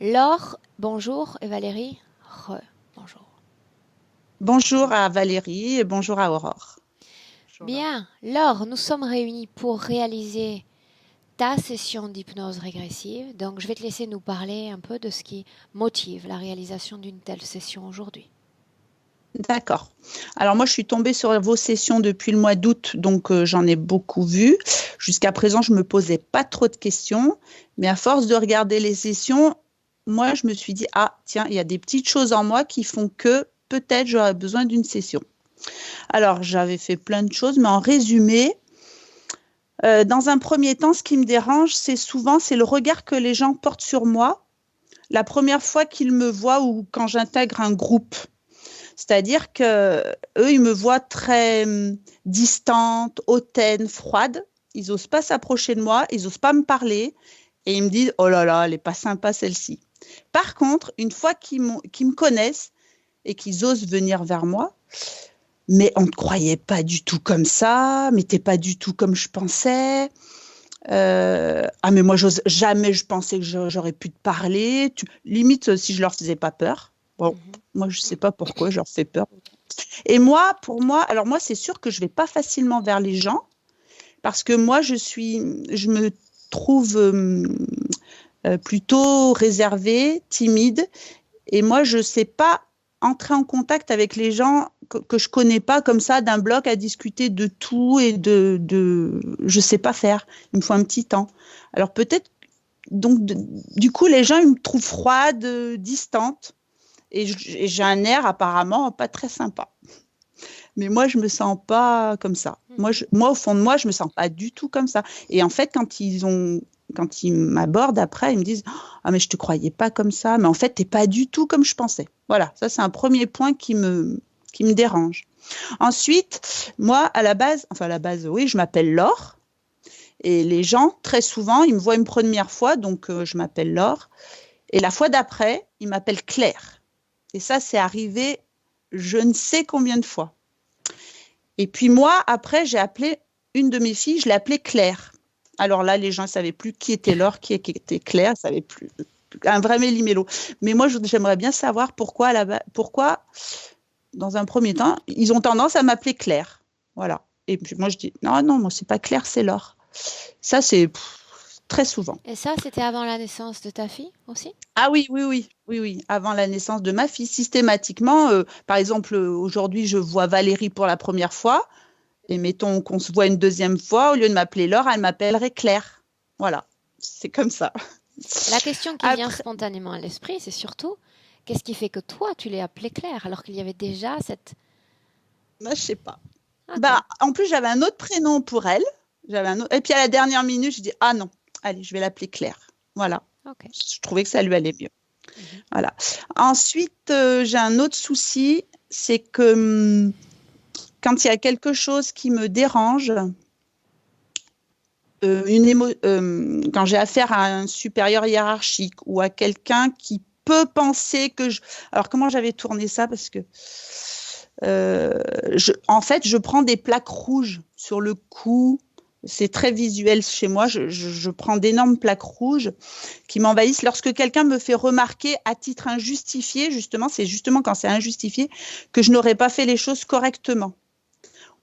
Laure, bonjour, et Valérie, bonjour. Bonjour à Valérie et bonjour à Aurore. Bonjour Laure. Bien, Laure, nous sommes réunis pour réaliser ta session d'hypnose régressive. Donc, je vais te laisser nous parler un peu de ce qui motive la réalisation d'une telle session aujourd'hui. D'accord. Alors moi, je suis tombée sur vos sessions depuis le mois d'août, donc j'en ai beaucoup vu. Jusqu'à présent, je me posais pas trop de questions, mais à force de regarder les sessions, moi, je me suis dit, ah, tiens, il y a des petites choses en moi qui font que peut-être j'aurais besoin d'une session. Alors, j'avais fait plein de choses, mais en résumé, dans un premier temps, ce qui me dérange, c'est le regard que les gens portent sur moi la première fois qu'ils me voient ou quand j'intègre un groupe. C'est-à-dire que eux, ils me voient très distante, hautaine, froide. Ils n'osent pas s'approcher de moi, ils n'osent pas me parler et ils me disent oh là là, elle n'est pas sympa celle-ci. Par contre, une fois qu'ils me connaissent et qu'ils osent venir vers moi, mais on ne te croyait pas du tout comme ça, mais t'es pas du tout comme je pensais. Ah mais moi j'ose jamais, je pensais que j'aurais pu te parler. Limite si je leur faisais pas peur. Bon, moi je sais pas pourquoi je leur fais peur. Et moi, pour moi, alors moi c'est sûr que je vais pas facilement vers les gens parce que moi je me trouve plutôt réservée, timide, et moi je sais pas entrer en contact avec les gens que je connais pas comme ça d'un bloc à discuter de tout et je sais pas faire. Il me faut un petit temps. Alors peut-être donc du coup les gens ils me trouvent froide, distante et j'ai un air apparemment pas très sympa. Mais moi je me sens pas comme ça. Moi au fond de moi je me sens pas du tout comme ça. Et en fait quand ils m'abordent après, ils me disent ah mais je te croyais pas comme ça, mais en fait t'es pas du tout comme je pensais. Voilà, ça c'est un premier point qui me dérange. Ensuite, moi à la base, oui, je m'appelle Laure et les gens très souvent ils me voient une première fois donc je m'appelle Laure et la fois d'après ils m'appellent Claire. Et ça c'est arrivé je ne sais combien de fois. Et puis moi après j'ai appelé une de mes filles, je l'ai appelée Claire. Alors là, les gens ne savaient plus qui était Laure, qui était Claire, ne savaient plus. Un vrai méli-mélo. Mais moi, j'aimerais bien savoir pourquoi, dans un premier temps, ils ont tendance à m'appeler Claire. Voilà. Et puis moi, je dis, non, non, moi, c'est pas Claire, c'est Laure. Ça, c'est très souvent. Et ça, c'était avant la naissance de ta fille aussi? Ah oui, oui, oui, oui, oui. Avant la naissance de ma fille, systématiquement, par exemple, aujourd'hui, je vois Valérie pour la première fois. Et mettons qu'on se voit une deuxième fois, au lieu de m'appeler Laure, elle m'appellerait Claire. Voilà, c'est comme ça. La question qui vient Après, spontanément à l'esprit, c'est surtout qu'est-ce qui fait que toi, tu l'es appelée Claire alors qu'il y avait déjà cette... moi, je sais pas. Ok, Bah, en plus, j'avais un autre prénom pour elle. Et puis à la dernière minute, je dis ah non, allez, je vais l'appeler Claire. Voilà. ok. Je trouvais que ça lui allait mieux. Mhm. Voilà. Ensuite, j'ai un autre souci, c'est que quand il y a quelque chose qui me dérange, quand j'ai affaire à un supérieur hiérarchique ou à quelqu'un qui peut penser que je... Alors, comment j'avais tourné ça? Parce que, en fait, je prends des plaques rouges sur le cou. C'est très visuel chez moi. Je prends d'énormes plaques rouges qui m'envahissent. Lorsque quelqu'un me fait remarquer à titre injustifié, justement, c'est justement quand c'est injustifié que je n'aurais pas fait les choses correctement,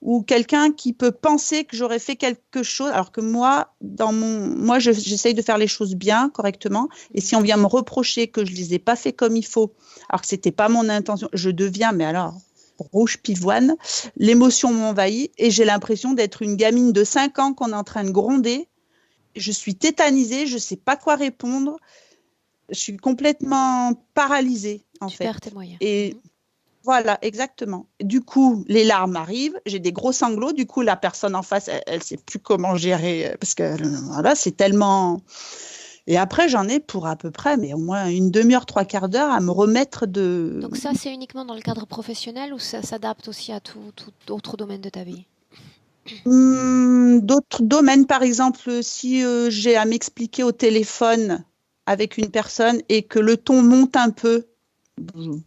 ou quelqu'un qui peut penser que j'aurais fait quelque chose, alors que moi, j'essaye de faire les choses bien, correctement, et si on vient me reprocher que je ne les ai pas fait comme il faut, alors que c'était pas mon intention, je deviens, mais alors, rouge pivoine, l'émotion m'envahit, et j'ai l'impression d'être une gamine de 5 ans qu'on est en train de gronder, je suis tétanisée, je ne sais pas quoi répondre, je suis complètement paralysée, en Tu fait. perds tes moyens. Et voilà, exactement. Du coup, les larmes arrivent, j'ai des gros sanglots. Du coup, la personne en face, elle sait plus comment gérer parce que voilà, c'est tellement. Et après, j'en ai pour à peu près, mais au moins une demi-heure, trois quarts d'heure à me remettre de Donc ça, c'est uniquement dans le cadre professionnel ou ça s'adapte aussi à tout autre domaine de ta vie? d'autres domaines. Par exemple, si j'ai à m'expliquer au téléphone avec une personne et que le ton monte un peu,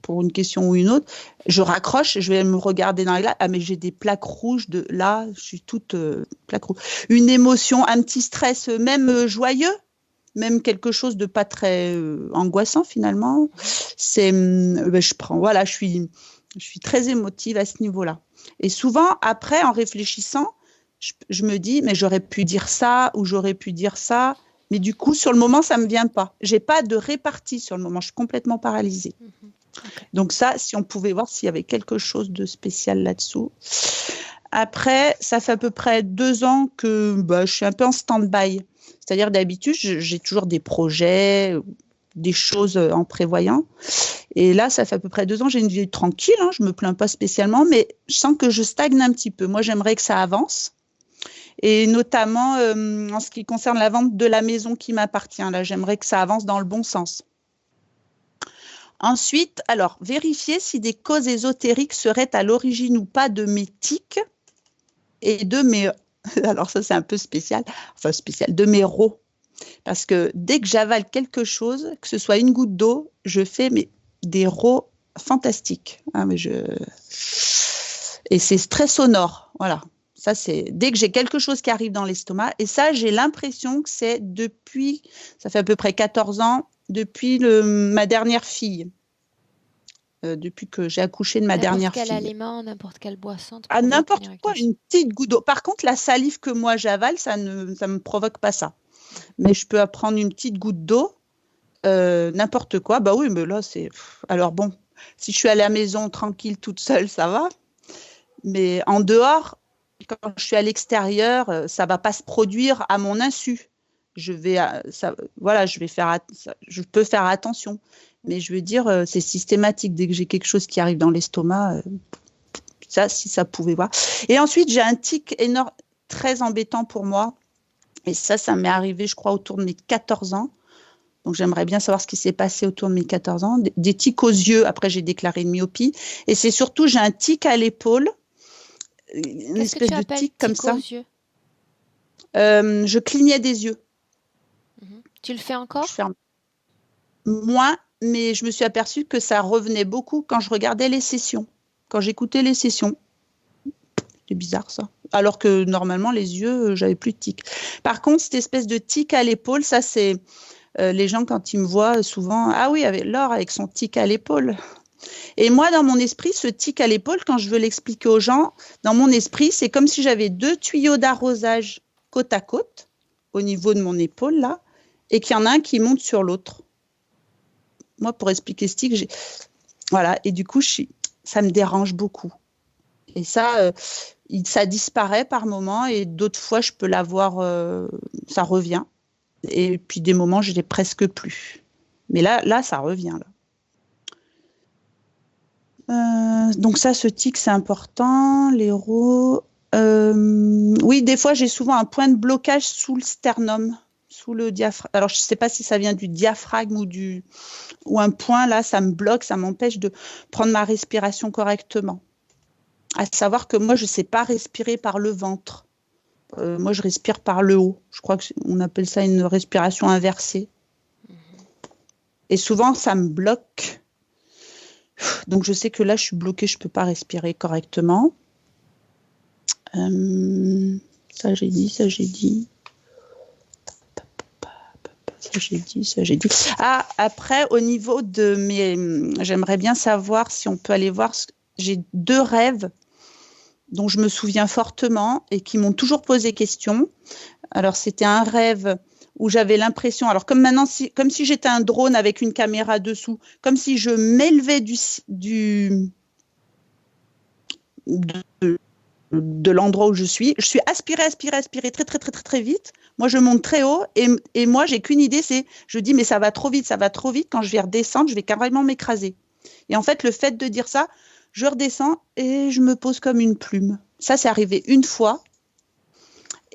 pour une question ou une autre, je raccroche, je vais me regarder dans les glaces. Ah, mais j'ai des plaques rouges de là, je suis toute plaque rouge. Une émotion, un petit stress, même joyeux. même quelque chose de pas très angoissant finalement. C'est, voilà, je suis très émotive à ce niveau-là. Et souvent, après, en réfléchissant, je me dis, mais j'aurais pu dire ça ou j'aurais pu dire ça. Mais du coup, sur le moment, ça ne me vient pas. Je n'ai pas de répartie sur le moment. Je suis complètement paralysée. Okay. Donc ça, si on pouvait voir s'il y avait quelque chose de spécial là-dessous. Après, ça fait à peu près 2 ans que je suis un peu en stand-by. C'est-à-dire, d'habitude, j'ai toujours des projets, des choses en prévoyant. Et là, ça fait à peu près 2 ans, j'ai une vie tranquille. Je ne me plains pas spécialement, mais je sens que je stagne un petit peu. Moi, j'aimerais que ça avance. Et notamment en ce qui concerne la vente de la maison qui m'appartient. Là, j'aimerais que ça avance dans le bon sens. Ensuite, alors, vérifier si des causes ésotériques seraient à l'origine ou pas de mes tics et de mes... Alors ça, c'est un peu spécial. Enfin, spécial, de mes rots. Parce que dès que j'avale quelque chose, que ce soit une goutte d'eau, je fais des rots fantastiques. Et c'est très sonore, voilà. Ça, c'est dès que j'ai quelque chose qui arrive dans l'estomac. Et ça, j'ai l'impression que c'est depuis, ça fait à peu près 14 ans, depuis ma dernière fille. Depuis que j'ai accouché de ma dernière fille. N'importe quel aliment, n'importe quelle boisson. N'importe quoi, une petite goutte d'eau. Par contre, la salive que moi j'avale, ça me provoque pas ça. Mais je peux prendre une petite goutte d'eau, n'importe quoi. Bah oui, mais là, c'est... Alors bon, si je suis à la maison tranquille, toute seule, ça va. Mais en dehors, quand je suis à l'extérieur, ça ne va pas se produire à mon insu. Je peux faire attention. Mais je veux dire, c'est systématique. Dès que j'ai quelque chose qui arrive dans l'estomac, ça, si ça pouvait voir. Et ensuite, j'ai un tic énorme, très embêtant pour moi. Et ça m'est arrivé, je crois, autour de mes 14 ans. Donc, j'aimerais bien savoir ce qui s'est passé autour de mes 14 ans. Des tics aux yeux. Après, j'ai déclaré une myopie. Et c'est surtout, j'ai un tic à l'épaule. Une espèce de tic comme ça. Je clignais des yeux. Tu le fais encore? Je ferme. Moins, mais je me suis aperçue que ça revenait beaucoup quand je regardais les sessions. Quand j'écoutais les sessions. C'est bizarre ça. Alors que normalement, les yeux, j'avais plus de tic. Par contre, cette espèce de tic à l'épaule, ça c'est les gens quand ils me voient souvent, ah oui, Laure avec son tic à l'épaule. Et moi, dans mon esprit, ce tic à l'épaule, quand je veux l'expliquer aux gens, dans mon esprit, c'est comme si j'avais 2 tuyaux d'arrosage côte à côte, au niveau de mon épaule, là, et qu'il y en a un qui monte sur l'autre. Moi, pour expliquer ce tic, voilà, et du coup, ça me dérange beaucoup. Et ça disparaît par moments, et d'autres fois, je peux l'avoir, ça revient. Et puis, des moments, je ne l'ai presque plus. Mais là, ça revient, là. Donc ça, ce tic, c'est important. Les rots. Oui, des fois, j'ai souvent un point de blocage sous le sternum, sous le diaphragme. Alors, je ne sais pas si ça vient du diaphragme ou un point, là, ça me bloque, ça m'empêche de prendre ma respiration correctement. À savoir que moi, je ne sais pas respirer par le ventre. Moi, je respire par le haut. Je crois qu'on appelle ça une respiration inversée. Et souvent, ça me bloque. Donc, je sais que là, je suis bloquée, je ne peux pas respirer correctement. Ça, j'ai dit. Ça, j'ai dit. Ah, après, au niveau de mes... J'aimerais bien savoir si on peut aller voir... J'ai 2 rêves dont je me souviens fortement et qui m'ont toujours posé question. Alors, c'était un rêve où j'avais l'impression, alors comme maintenant, comme si j'étais un drone avec une caméra dessous, comme si je m'élevais de l'endroit où je suis aspirée très, très, très, très, très vite. Moi, je monte très haut et moi, j'ai qu'une idée, je dis, mais ça va trop vite. Quand je vais redescendre, je vais carrément m'écraser. Et en fait, le fait de dire ça, je redescends et je me pose comme une plume. Ça, c'est arrivé une fois.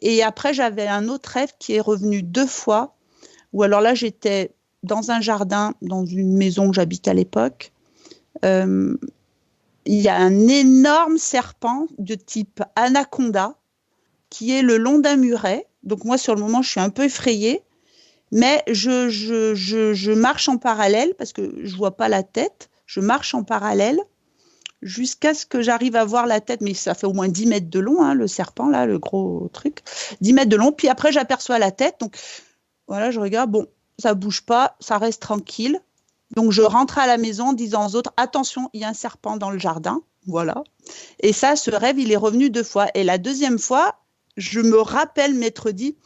Et après, j'avais un autre rêve qui est revenu 2 fois, où alors là, j'étais dans un jardin, dans une maison que j'habitais à l'époque. Il y a un énorme serpent de type anaconda qui est le long d'un muret. Donc moi, sur le moment, je suis un peu effrayée, mais je marche en parallèle parce que je ne vois pas la tête. Je marche en parallèle jusqu'à ce que j'arrive à voir la tête, mais ça fait au moins 10 mètres de long, hein, le serpent, là, le gros truc. 10 mètres de long, puis après, j'aperçois la tête. Donc, Voilà, je regarde, bon, ça bouge pas, ça reste tranquille. Donc, je rentre à la maison en disant aux autres, attention, il y a un serpent dans le jardin. Voilà. Et ça, ce rêve, il est revenu 2 fois. Et la deuxième fois, je me rappelle m'être dit,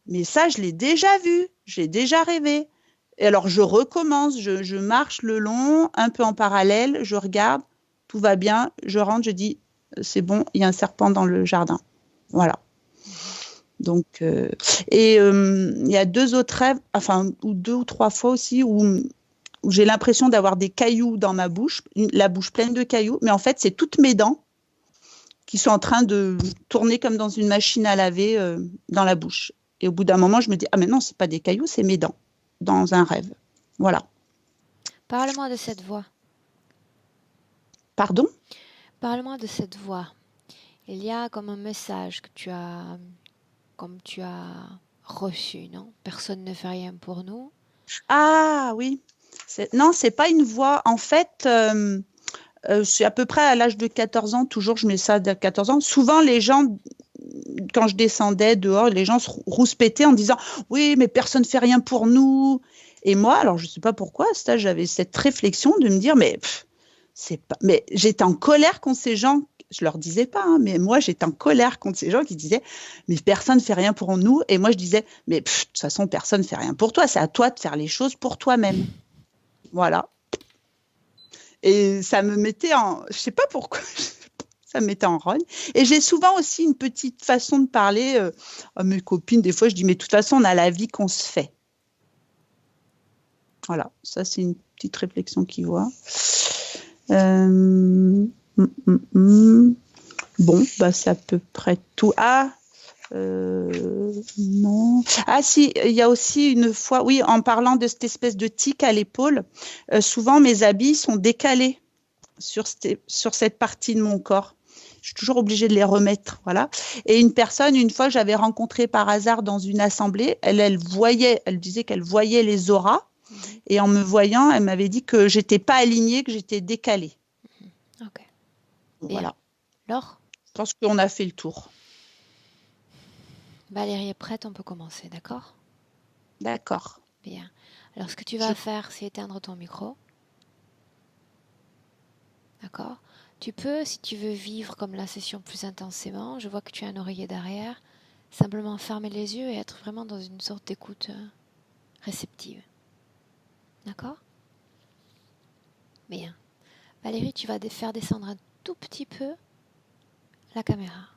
mais ça, je l'ai déjà vu, j'ai déjà rêvé. Et alors, je recommence, je marche le long, un peu en parallèle, je regarde, tout va bien, je rentre, je dis, c'est bon, il y a un serpent dans le jardin. Voilà. Donc, il y a 2 autres rêves, enfin, ou 2 ou 3 fois aussi, où j'ai l'impression d'avoir des cailloux dans ma bouche, la bouche pleine de cailloux, mais en fait, c'est toutes mes dents qui sont en train de tourner comme dans une machine à laver dans la bouche. Et au bout d'un moment, je me dis, ah mais non, c'est pas des cailloux, c'est mes dents, dans un rêve. Voilà. Parle-moi de cette voix. Pardon? Parle-moi de cette voix. Il y a comme un message que comme tu as reçu, non? Personne ne fait rien pour nous. Ah oui. Non, c'est pas une voix. En fait, c'est à peu près à l'âge de 14 ans, toujours je mets ça à 14 ans. Souvent, les gens, quand je descendais dehors, les gens se rouspétaient en disant, oui, mais personne ne fait rien pour nous. Et moi, alors je ne sais pas pourquoi, à cet âge, j'avais cette réflexion de me dire, mais c'est pas. Mais j'étais en colère contre ces gens. Je leur disais pas, hein, mais moi j'étais en colère contre ces gens qui disaient, mais personne ne fait rien pour nous. Et moi je disais, mais de toute façon personne ne fait rien pour toi. C'est à toi de faire les choses pour toi-même. Voilà. Et ça me mettait en, je sais pas pourquoi, ça me mettait en rogne. Et j'ai souvent aussi une petite façon de parler à mes copines. Des fois, je dis, mais de toute façon, on a la vie qu'on se fait. Voilà, ça, c'est une petite réflexion qui voit. Bon, bah, c'est à peu près tout. Ah, non. Ah si, il y a aussi une fois, oui, en parlant de cette espèce de tic à l'épaule, souvent mes habits sont décalés sur cette partie de mon corps. Je suis toujours obligée de les remettre, voilà. Et une personne, une fois, j'avais rencontré par hasard dans une assemblée, elle disait qu'elle voyait les auras, et en me voyant, elle m'avait dit que j'étais pas alignée, que j'étais décalée. Ok. Bien. Voilà. Laure, Je pense qu'on a fait le tour. Valérie est prête, on peut commencer, d'accord? D'accord. Bien. Alors, ce que tu vas faire, c'est éteindre ton micro. D'accord? Tu peux, si tu veux vivre comme la session plus intensément, je vois que tu as un oreiller derrière, simplement fermer les yeux et être vraiment dans une sorte d'écoute réceptive. D'accord? Bien. Valérie, tu vas faire descendre un tout petit peu la caméra.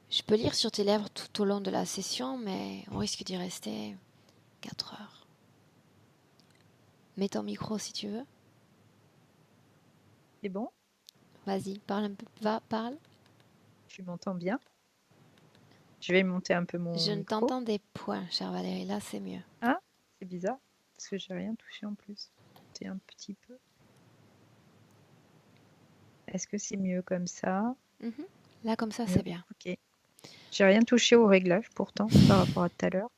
Je peux lire sur tes lèvres tout au long de la session, mais on risque d'y rester 4 heures. Mets ton micro si tu veux. C'est bon? Vas-y, parle un peu. Parle. Tu m'entends bien? Je vais monter un peu mon Je ne micro. t'entendais point, chère Valérie. Là, c'est mieux. Ah, c'est bizarre, parce que j'ai rien touché en plus. C'est un petit peu. Est-ce que c'est mieux comme ça? Là, comme ça, Mieux? c'est bien. Ok. J'ai rien touché au réglage pourtant par rapport à tout à l'heure.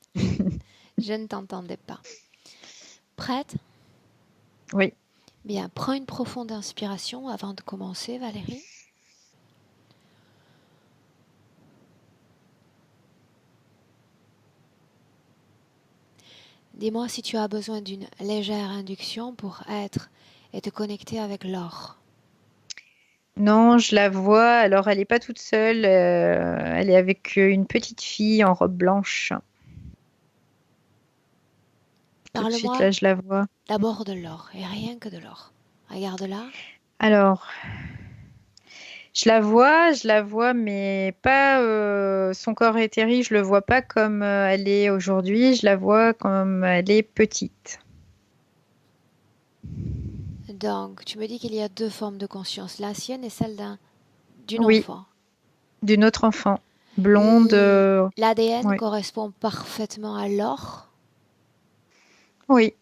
Je ne t'entendais pas. Prête? Oui. Bien, prends une profonde inspiration avant de commencer, Valérie. Dis-moi si tu as besoin d'une légère induction pour être et te connecter avec l'or. Non, je la vois. Alors, elle n'est pas toute seule. Elle est avec une petite fille en robe blanche. Tout de suite, Parle-moi là, je la vois. d'abord de l'or et rien que de l'or. Regarde-la. Alors, je la vois, mais pas son corps éthérique, je le vois pas comme elle est aujourd'hui, je la vois comme elle est petite. Donc, tu me dis qu'il y a 2 formes de conscience, la sienne et celle d'une Oui, enfant. d'une autre enfant, blonde. L'ADN Oui, correspond parfaitement à l'or. oui,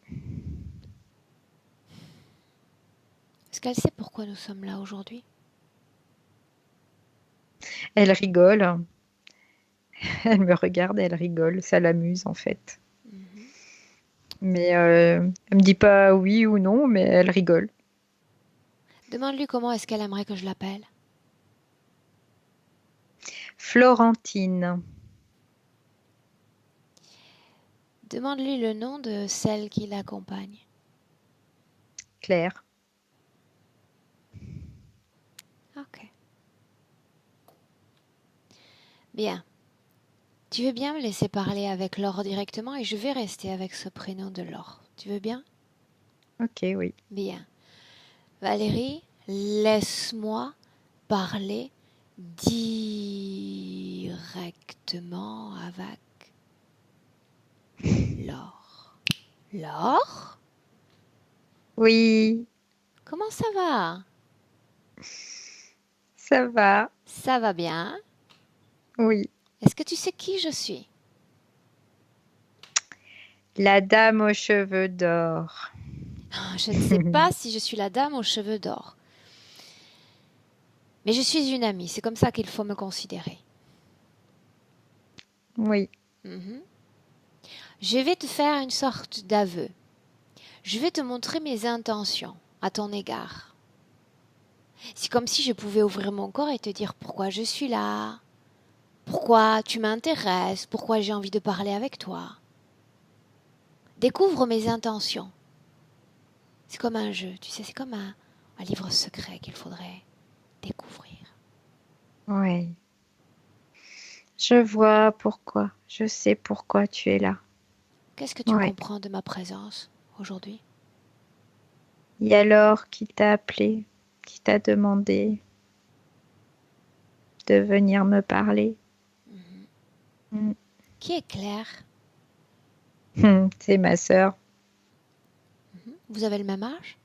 Est-ce qu'elle sait pourquoi nous sommes là aujourd'hui? elle rigole. Elle me regarde et elle rigole, ça l'amuse en fait. Mais elle me dit pas oui ou non, mais elle rigole. Demande-lui comment est-ce qu'elle aimerait que je l'appelle. Florentine. Demande-lui le nom de celle qui l'accompagne. Claire. Ok. Bien. Tu veux bien me laisser parler avec Laure directement et je vais rester avec ce prénom de Laure. Tu veux bien? Ok, oui. Bien. Valérie, laisse-moi parler directement avec Laure. Laure? Oui, Comment ça va? ça va. Ça va bien. Oui. Est-ce que tu sais qui je suis? La dame aux cheveux d'or. Je ne sais pas si je suis la dame aux cheveux d'or. Mais je suis une amie, c'est comme ça qu'il faut me considérer. Oui. Mhm. Je vais te faire une sorte d'aveu. Je vais te montrer mes intentions à ton égard. C'est comme si je pouvais ouvrir mon corps et te dire pourquoi je suis là, pourquoi tu m'intéresses, pourquoi j'ai envie de parler avec toi. Découvre mes intentions. C'est comme un jeu, tu sais, c'est comme un livre secret qu'il faudrait découvrir. Oui. Je vois pourquoi. Je sais pourquoi tu es là. Qu'est-ce que tu Oui. comprends de ma présence aujourd'hui? Il y a Laure qui t'a appelé, qui t'a demandé de venir me parler. Mm. Qui est Claire? C'est ma sœur. Vous avez le même âge?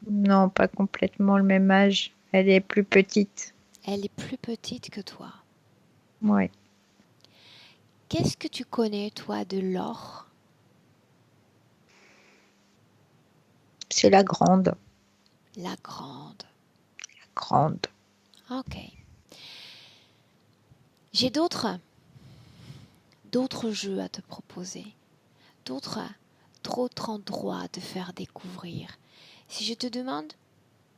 Non, pas complètement le même âge. Elle est plus petite. Elle est plus petite que toi. Oui. Qu'est-ce que tu connais, toi, de Laure? C'est la grande. La grande. Grande. Ok. J'ai d'autres jeux à te proposer. D'autres endroits à te faire découvrir. Si je te demande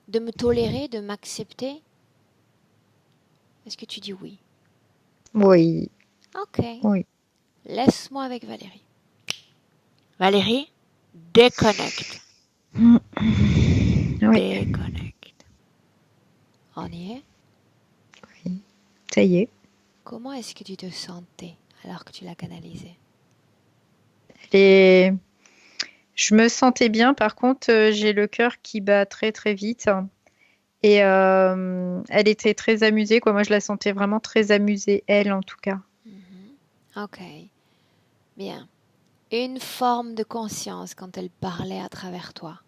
de me tolérer, de m'accepter, est-ce que tu dis oui? Oui. Ok. Oui. Laisse-moi avec Valérie. Valérie, déconnecte. Oui. Déconnecte. On y est? Ça y est. Comment est-ce que tu te sentais alors que tu l'as canalisée? Et je me sentais bien. Par contre, j'ai le cœur qui bat très très vite. Et elle était très amusée, quoi. Moi, je la sentais vraiment très amusée, elle en tout cas. Ok. Bien. Une forme de conscience quand elle parlait à travers toi.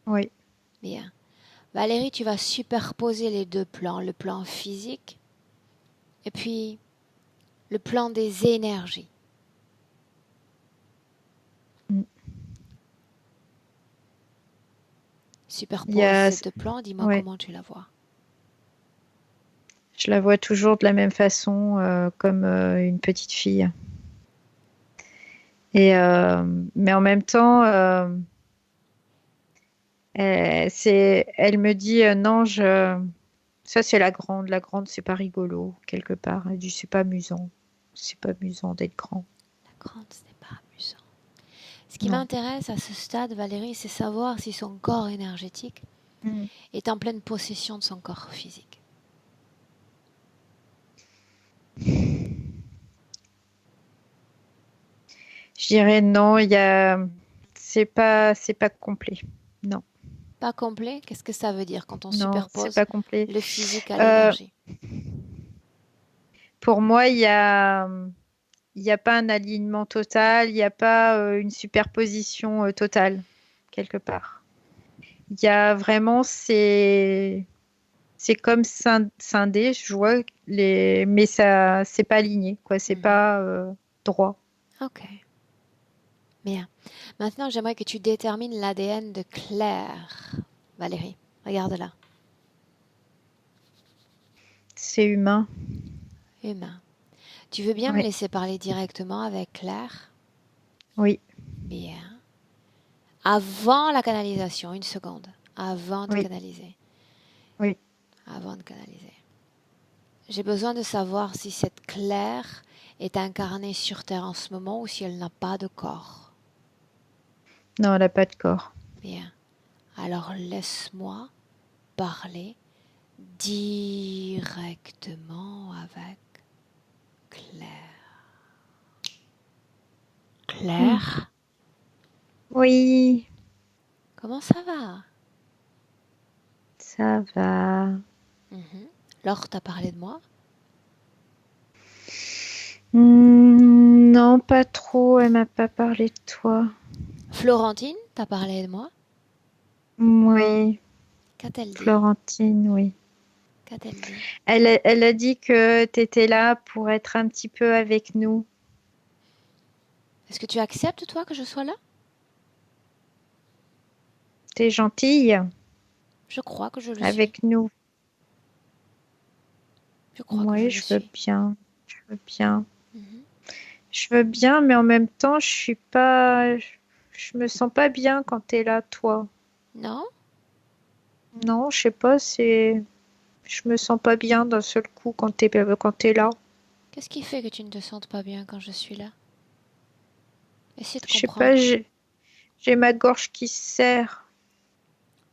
Oui. Bien. Valérie, tu vas superposer les deux plans, le plan physique et puis le plan des énergies. Mm. Il y Superpose a... ces deux plans, dis-moi Ouais. comment tu la vois. Je la vois toujours de la même façon, comme une petite fille. Et mais en même temps, elle me dit non, ça c'est la grande. La grande, c'est pas rigolo quelque part. Elle dit c'est pas amusant. C'est pas amusant d'être grand. La grande, ce n'est pas amusant. Ce qui Non. m'intéresse à ce stade, Valérie, c'est savoir si son corps énergétique Mm. est en pleine possession de son corps physique. Je dirais non. C'est pas complet. Non, Pas complet, qu'est-ce que ça veut dire quand on non, c'est superpose pas complet. le physique à Euh, l'énergie? pour moi, il y a pas un alignement total. Il n'y a pas une superposition totale quelque part. Il y a vraiment c'est comme scindé, je vois mais ça c'est pas aligné quoi, c'est pas droit. Ok, bien. Maintenant, j'aimerais que tu détermines l'ADN de Claire. Valérie, regarde-la. C'est humain. Humain. Tu veux bien me Ouais. laisser parler directement avec Claire? Oui, Bien. Avant la canalisation, une seconde. Avant de oui, canaliser. oui. Avant de canaliser. J'ai besoin de savoir si cette Claire est incarnée sur Terre en ce moment ou si elle n'a pas de corps. Non, elle n'a pas de corps. Bien. Alors laisse-moi parler directement avec Claire. Claire, Oui, comment ça va? ça va. Laure t'a parlé de moi? Non, pas trop. Elle m'a pas parlé de toi. Florentine t'a parlé de moi? Oui, Qu'a-t-elle dit? Florentine, oui. Qu'a-t-elle dit? Elle a dit que tu étais là pour être un petit peu avec nous. Est-ce que tu acceptes, toi, que je sois là? T'es gentille Je crois que je le suis. avec nous. Je crois que je Oui, le je veux suis. bien. Je veux bien. Mhm. Je veux bien, mais en même temps, je suis pas. Je me sens pas bien quand t'es là, toi. Non? Non, je sais pas, c'est. Je me sens pas bien d'un seul coup quand t'es là. Qu'est-ce qui fait que tu ne te sentes pas bien quand je suis là? Essaie de Je sais pas, comprendre. j'ai ma gorge qui se serre.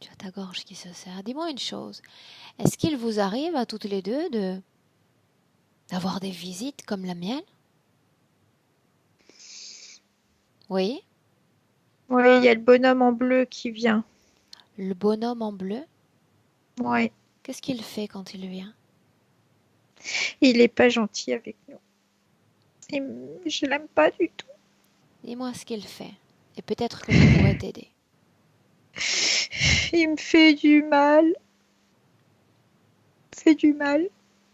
Tu as ta gorge qui se serre. Dis-moi une chose. Est-ce qu'il vous arrive à toutes les deux d'avoir des visites comme la mienne? Oui? Oui, il y a le bonhomme en bleu qui vient. Le bonhomme en bleu? Ouais, Qu'est-ce qu'il fait quand il vient? il est pas gentil avec nous. Je l'aime pas du tout. Dis-moi ce qu'il fait. Et peut-être que je pourrais t'aider. Il me fait du mal. Il fait du mal.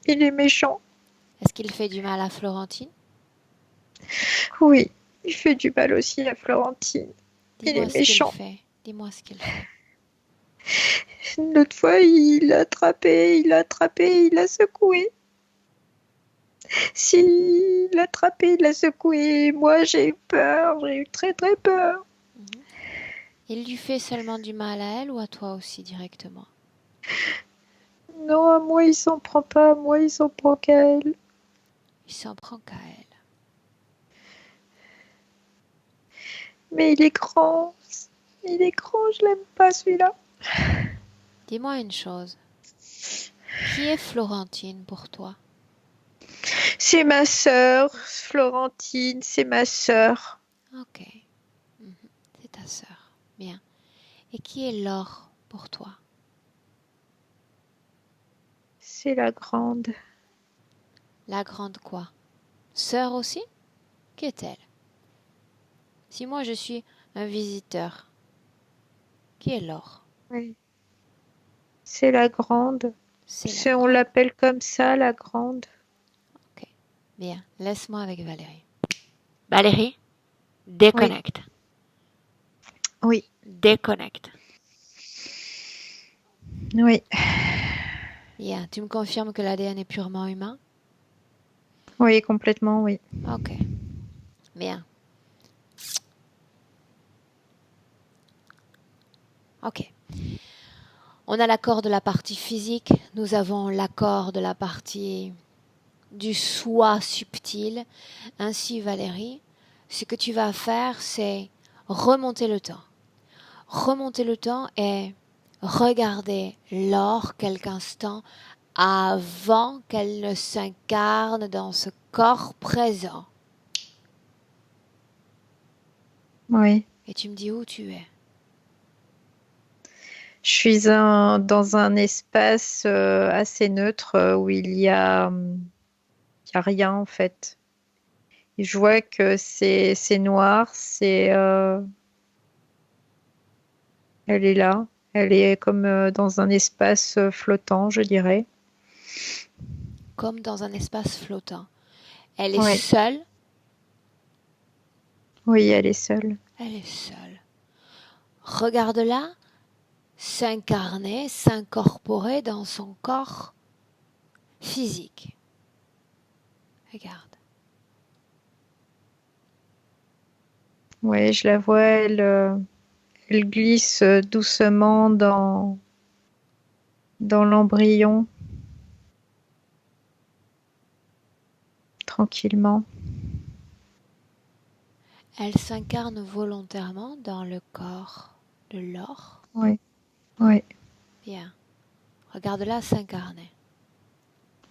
Il est méchant. Est-ce qu'il fait du mal à Florentine? Oui, il fait du mal aussi à Florentine. Il Dis-moi est ce qu'il méchant. fait. Dis-moi ce qu'il fait. L'autre fois, il a secoué. S'il l'a attrapé, il l'a secoué. Moi, j'ai eu peur. J'ai eu très très peur. Mhm. Il lui fait seulement du mal à elle ou à toi aussi directement? Non, à moi, il s'en prend pas. À moi, il s'en prend qu'à elle. Il s'en prend qu'à elle. Mais il est grand. Il est grand, je l'aime pas celui-là. Dis-moi une chose. Qui est Florentine pour toi? C'est ma sœur, Florentine, c'est ma sœur. Ok. Mhm. C'est ta sœur. Bien. Et qui est Laure pour toi? C'est la grande. La grande quoi? Sœur aussi? Qui est-elle? Si moi je suis un visiteur, qui est Laure? Oui. C'est la grande. C'est la On grande. l'appelle comme ça, la grande. Ok. Bien. Laisse-moi avec Valérie. Valérie, Oui, déconnecte. oui, Déconnecte. oui. Bien. Tu me confirmes que l'ADN est purement humain? Oui, complètement, oui. Ok. Bien. Ok. On a l'accord de la partie physique, nous avons l'accord de la partie du soi subtil. Ainsi, Valérie, ce que tu vas faire, c'est remonter le temps. Remonter le temps et regarder Laure quelques instants avant qu'elle ne s'incarne dans ce corps présent. Oui. Et tu me dis où tu es. Je suis dans un espace assez neutre où il y a rien en fait. Et je vois que c'est noir, elle est là. Elle est comme dans un espace flottant, je dirais. Comme dans un espace flottant. Elle est Oui, seule. oui, elle est seule. Elle est seule. Regarde-la s'incarner, s'incorporer dans son corps physique. Regarde. Oui, je la vois, elle glisse doucement dans l'embryon. tranquillement. Elle s'incarne volontairement dans le corps de Laure. Oui, oui, Bien. Regarde-la s'incarner.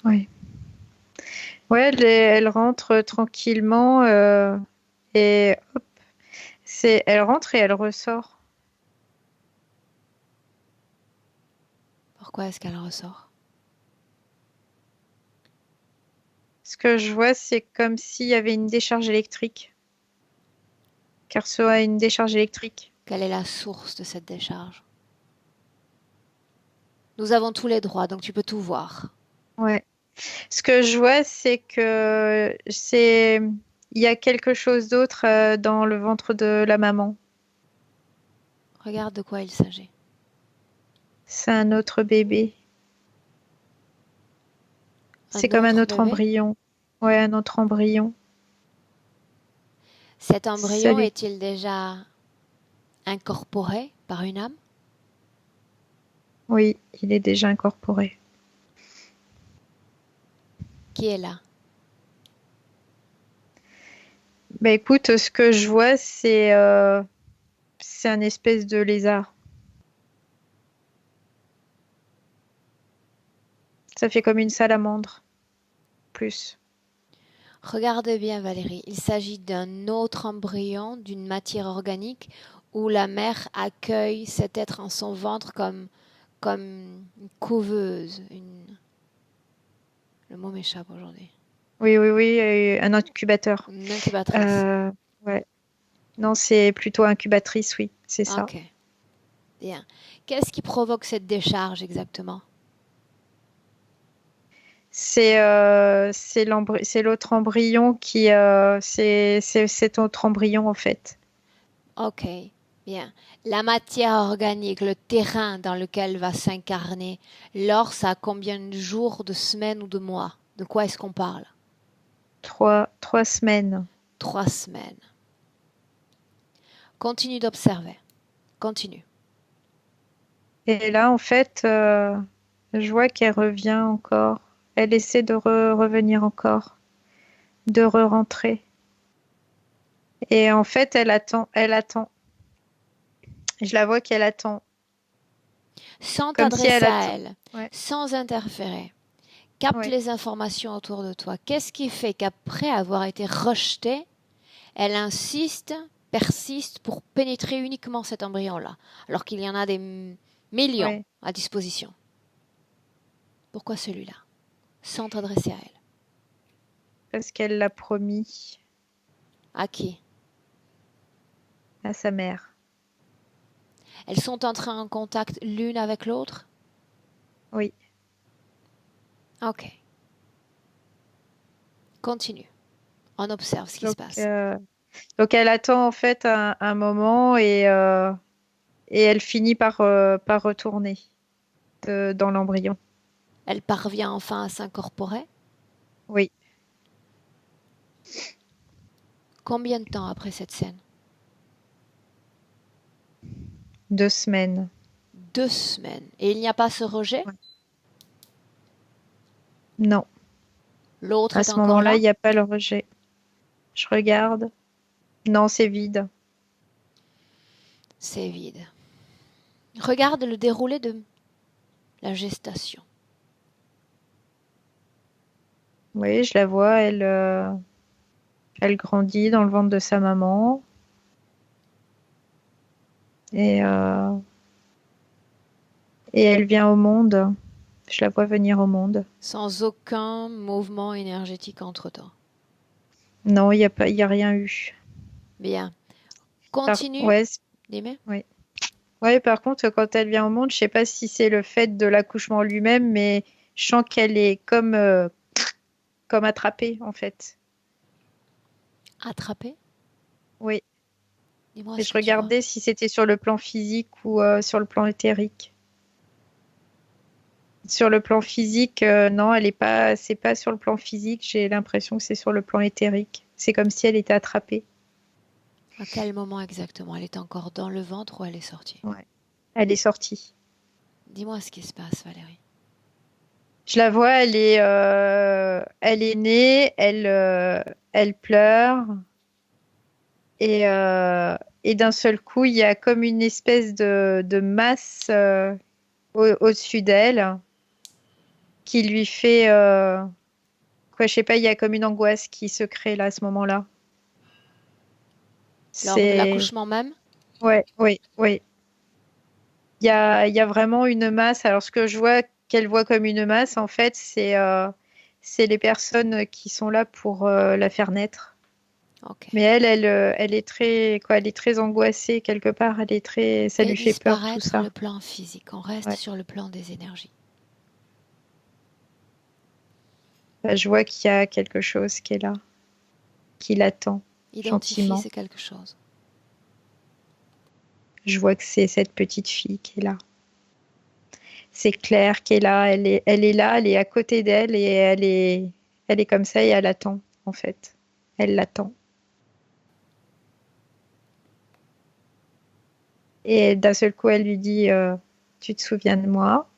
oui. Ouais, elle rentre tranquillement et hop, elle rentre et elle ressort. Pourquoi est-ce qu'elle ressort? Ce que je vois, c'est comme s'il y avait une décharge électrique. Qu'elle reçoit une décharge électrique. Quelle est la source de cette décharge? Nous avons tous les droits, donc tu peux tout voir. Ouais. Ce que je vois, c'est que il y a quelque chose d'autre dans le ventre de la maman. Regarde de quoi il s'agit. C'est un autre bébé. C'est comme un autre bébé. embryon. Ouais, un autre embryon. Cet Ça embryon lui- est-il déjà incorporé par une âme? Oui, il est déjà incorporé. Qui est là? Bah écoute, ce que je vois, c'est un espèce de lézard. Ça fait comme une salamandre. Plus. Regarde bien Valérie, il s'agit d'un autre embryon, d'une matière organique où la mère accueille cet être en son ventre comme une couveuse. Le mot m'échappe aujourd'hui. Oui, oui, oui, un incubateur. Une incubatrice. Euh, ouais. Non, c'est plutôt incubatrice, oui, c'est ça. Ok, bien. Qu'est-ce qui provoque cette décharge exactement? C'est l'autre embryon c'est cet autre embryon en fait. Ok, bien. La matière organique, le terrain dans lequel va s'incarner l'or, ça a combien de jours, de semaines ou de mois? De quoi est-ce qu'on parle? 3 semaines. 3 semaines. Continue d'observer. Continue. Et là, en fait, je vois qu'elle revient encore. Elle essaie de revenir encore, de re-rentrer. Et en fait, elle attend, elle attend. Je la vois qu'elle attend, Sans comme si elle t'adresser à attend. elle, Ouais, sans interférer. Capte ouais. les informations autour de toi. Qu'est-ce qui fait qu'après avoir été rejetée, elle insiste, persiste pour pénétrer uniquement cet embryon-là, alors qu'il y en a des millions Ouais, à disposition? Pourquoi celui-là? Sans t'adresser à elle. parce qu'elle l'a promis À qui? à sa mère. Elles sont entrées en contact l'une avec l'autre? Oui. Ok. Continue. On observe ce qui se Donc, passe. euh, donc elle attend en fait un moment et elle finit par retourner dans l'embryon. Elle parvient enfin à s'incorporer? Oui, Combien de temps après cette scène? 2 semaines. 2 semaines. Et il n'y a pas ce rejet? Ouais. Non, L'autre à est ce encore moment-là, là? il n'y a pas le rejet. Je regarde. Non, c'est vide. C'est vide. Regarde le déroulé de la gestation. Oui, je la vois, elle grandit dans le ventre de sa maman. Et, euh, et elle vient au monde. Je la vois venir au monde. Sans aucun mouvement énergétique entre-temps. Non, il y a pas, il y a rien eu. Bien. Continue. Ouais, Dis-moi. ouais. Ouais, par contre, quand elle vient au monde, je sais pas si c'est le fait de l'accouchement lui-même, mais je sens qu'elle est comme attrapée, en fait. Attrapé. Oui. Dis-moi Et ce je que tu vois. regardais si c'était sur le plan physique ou sur le plan éthérique. Sur le plan physique, non, c'est pas sur le plan physique. J'ai l'impression que c'est sur le plan éthérique. C'est comme si elle était attrapée. À quel moment exactement? Elle est encore dans le ventre ou elle est sortie? Ouais. Elle est sortie. Dis-moi ce qui se passe, Valérie. Je la vois, elle est née, elle pleure et d'un seul coup, il y a comme une espèce de masse au-dessus d'elle qui lui fait quoi, je sais pas, il y a comme une angoisse qui se crée là à ce moment-là. Lors de C'est l'accouchement même? ouais, oui, oui. Il y a vraiment une masse. Alors ce que je vois qu'elle voit comme une masse, en fait, c'est les personnes qui sont là pour la faire naître. Ok. Mais elle est très quoi, elle est très angoissée quelque part. Elle est très, ça Et lui fait peur tout disparaître le ça. plan physique. On reste Ouais. sur le plan des énergies. Bah, je vois qu'il y a quelque chose qui est là, qui l'attend Identifie, gentiment. c'est quelque chose. Je vois que c'est cette petite fille qui est là. C'est Claire qui est là. Elle est là, elle est à côté d'elle et elle est comme ça et elle attend, en fait. Elle l'attend. Et d'un seul coup, elle lui dit tu te souviens de moi?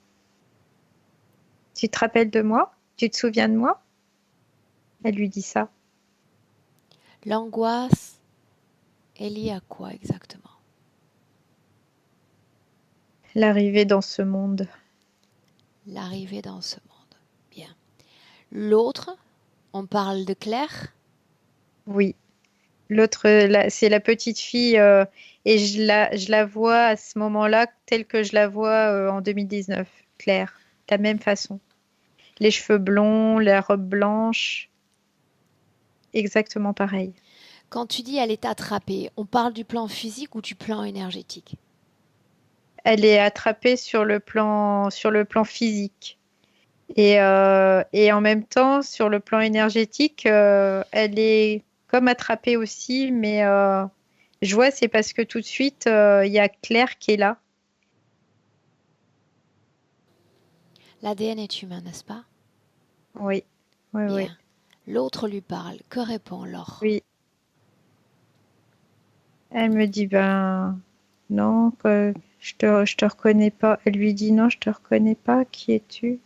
Tu te rappelles de moi? Tu te souviens de moi? Elle lui dit ça. L'angoisse est liée à quoi exactement? L'arrivée dans ce monde. L'arrivée dans ce monde. Bien. L'autre, on parle de Claire. Oui. L'autre, c'est la petite fille et je la vois à ce moment-là telle que je la vois en 2019, Claire, de la même façon. Les cheveux blonds, la robe blanche, exactement pareil. Quand tu dis elle est attrapée, on parle du plan physique ou du plan énergétique? Elle est attrapée sur le plan physique. Et en même temps, sur le plan énergétique, elle est comme attrapée aussi, mais je vois, c'est parce que tout de suite, il y a Claire qui est là. L'ADN est humain, n'est-ce pas? Oui, oui, oui, Bien. L'autre lui parle. Que répond Laure? oui. Elle me dit, ben non, que je te reconnais pas. Elle lui dit, non, je te reconnais pas, qui es-tu?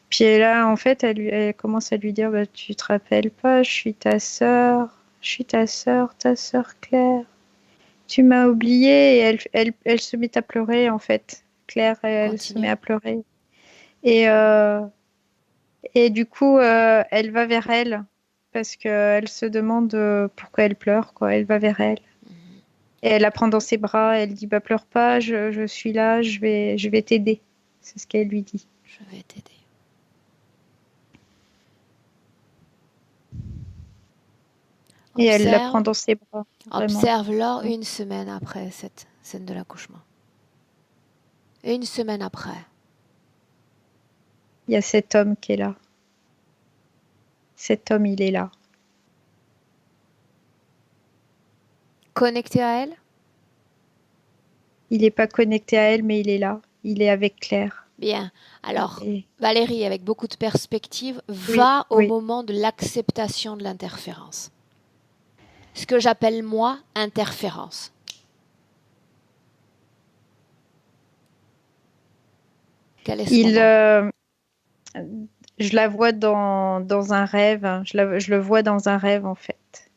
Puis là, en fait, elle commence à lui dire, bah, tu te rappelles pas, je suis ta sœur Claire. Tu m'as oubliée et elle se met à pleurer en fait. Claire, On elle se met continue. à pleurer. Et, euh, et du coup, elle va vers elle parce qu'elle se demande pourquoi elle pleure, quoi. Elle va vers elle. Mhm. Et elle la prend dans ses bras. Elle dit, bah, pleure pas, je suis là, je vais t'aider. C'est ce qu'elle lui dit. Je vais t'aider. Et elle la prend Observe, dans ses bras, vraiment. observe Laure une semaine après cette scène de l'accouchement. Une semaine après. Il y a cet homme qui est là. Cet homme, il est là. Connecté à elle? Il n'est pas connecté à elle, mais il est là. Il est avec Claire. Bien. Alors, Et- Valérie, avec beaucoup de perspectives, Oui, va au oui. moment de l'acceptation de l'interférence. Ce que j'appelle, moi, interférence. Quel est ce Il, moment? je la vois dans un rêve. Je le vois dans un rêve, en fait.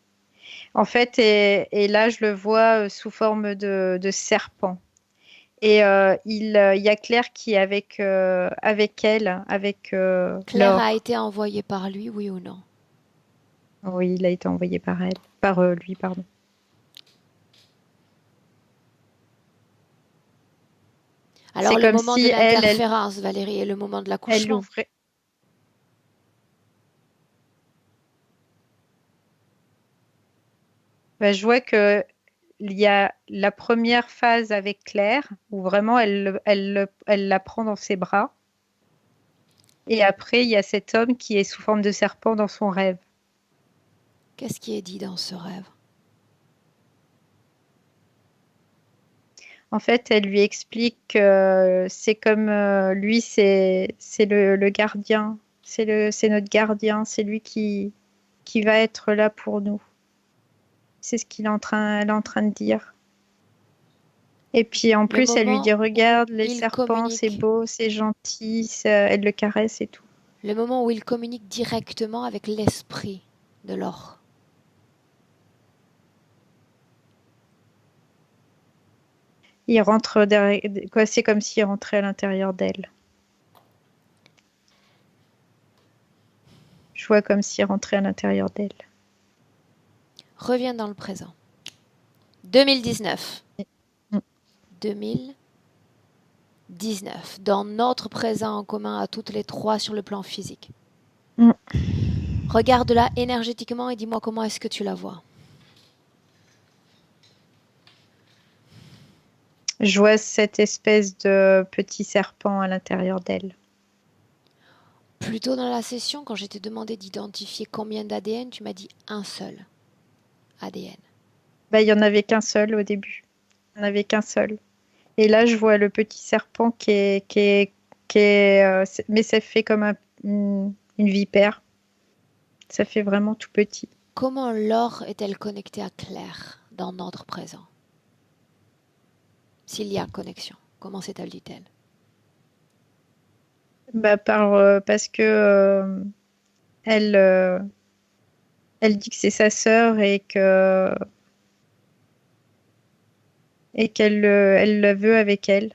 En fait, et là, je le vois sous forme de serpent. Et il y a Claire qui est avec elle, avec Claire a Laure. été envoyée par lui, oui ou non? Oui, il a été envoyé par elle, par lui, pardon. C'est Alors, le comme moment de si l'interférence, Valérie, est le moment de elle l'accouchement. ouvrait. Ben, je vois que il y a la première phase avec Claire où vraiment elle la prend dans ses bras. Et après, il y a cet homme qui est sous forme de serpent dans son rêve. Qu'est-ce qui est dit dans ce rêve? En fait, elle lui explique que c'est comme lui, c'est le gardien, c'est notre gardien, c'est lui qui va être là pour nous. C'est ce elle est en train de dire. Et puis en Le plus, elle lui dit, moment où regarde, les il serpents, c'est communique, beau, c'est gentil, elle le caresse et tout. le moment où il communique directement avec l'esprit de Laure. Il rentre derrière, quoi, c'est comme s'il rentrait à l'intérieur d'elle. Je vois comme s'il rentrait à l'intérieur d'elle. Reviens dans le présent. 2019. Mm. 2019. Dans notre présent en commun à toutes les trois sur le plan physique. Mm. Regarde-la énergétiquement et dis-moi comment est-ce que tu la vois. Je vois cette espèce de petit serpent à l'intérieur d'elle. Plus tôt dans la session, quand je t'ai demandé d'identifier combien d'ADN, tu m'as dit un seul ADN. Bah, il n'y en avait qu'un seul au début. Il n'y en avait qu'un seul. Et là, je vois le petit serpent mais ça fait comme une vipère. Ça fait vraiment tout petit. Comment Laure est-elle connectée à Claire dans notre présent? S'il y a connexion, comment s'établit-elle? Bah, parce que elle, elle dit que c'est sa sœur et elle le veut avec elle,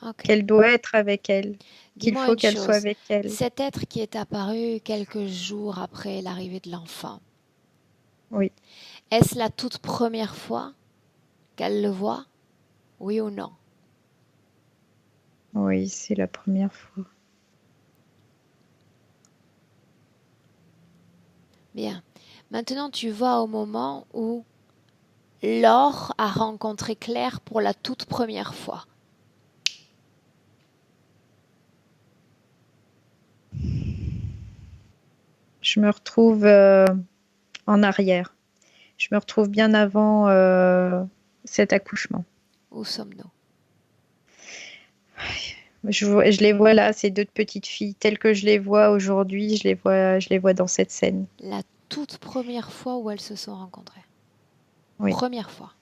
Ok. qu'elle doit être avec elle, qu'il Dis-moi faut une qu'elle soit chose. avec elle. Cet être qui est apparu quelques jours après l'arrivée de l'enfant, Oui, est-ce la toute première fois qu'elle le voit? Oui ou non? oui, c'est la première fois. Bien. Maintenant, tu vas au moment où Laure a rencontré Claire pour la toute première fois. Je me retrouve en arrière. Je me retrouve bien avant cet accouchement. Où sommes-nous? Je les vois là, ces deux petites filles, telles que je les vois aujourd'hui, je les vois dans cette scène. La toute première fois où elles se sont rencontrées. Oui, Première fois.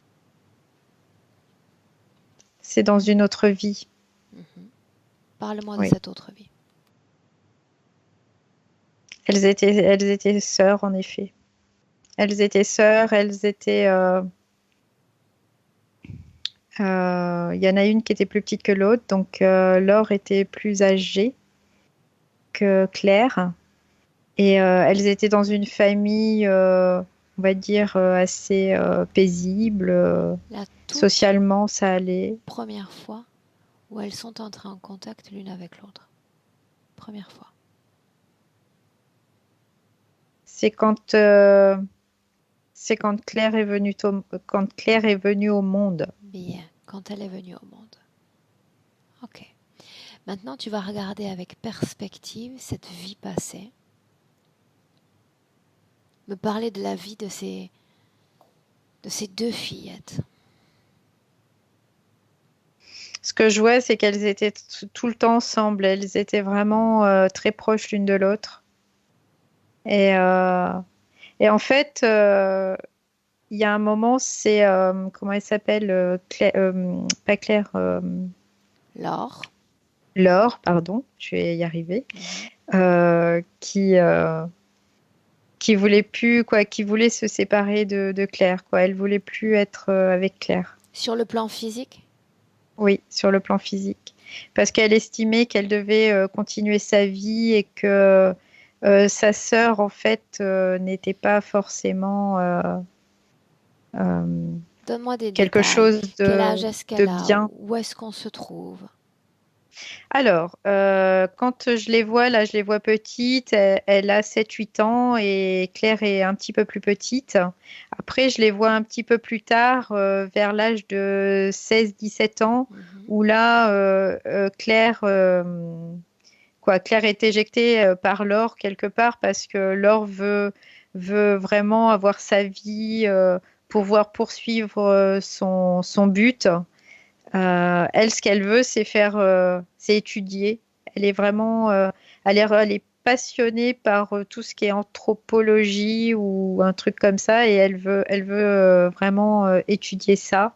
c'est dans une autre vie. Parle-moi de Oui, cette autre vie. elles étaient sœurs en effet. Elles étaient sœurs, il y en a une qui était plus petite que l'autre, donc Laure était plus âgée que Claire. Et elles étaient dans une famille, on va dire, assez paisible. La toute Socialement, ça allait. première fois où elles sont entrées en contact l'une avec l'autre. Première fois. C'est c'est quand quand Claire est venue au monde. Bien. Quand elle est venue au monde. Ok. Maintenant, tu vas regarder avec perspective cette vie passée. Me parler de la vie de ces deux fillettes. Ce que je vois, c'est qu'elles étaient tout le temps ensemble. Elles étaient vraiment très proches l'une de l'autre. Et, euh, et en fait, il y a un moment, c'est comment elle s'appelle pas Claire, Laure. Laure, pardon, je vais y arriver, qui voulait plus quoi, qui voulait se séparer de Claire quoi. Elle voulait plus être avec Claire. Sur le plan physique, Oui, sur le plan physique, parce qu'elle estimait qu'elle devait continuer sa vie et que sa sœur en fait n'était pas forcément euh, donne-moi des quelque détails. chose Quel âge est-ce de qu'elle a? bien. Où est-ce qu'on se trouve? Alors, quand je les vois, là, je les vois petites, elle a 7 8 ans et Claire est un petit peu plus petite. Après, je les vois un petit peu plus tard, vers l'âge de 16 17 ans, où là, Claire est éjectée par Laure quelque part parce que Laure veut vraiment avoir sa vie, pouvoir poursuivre son but. Elle, ce qu'elle veut, c'est étudier. Elle est vraiment, elle est passionnée par tout ce qui est anthropologie ou un truc comme ça, et elle veut vraiment étudier ça.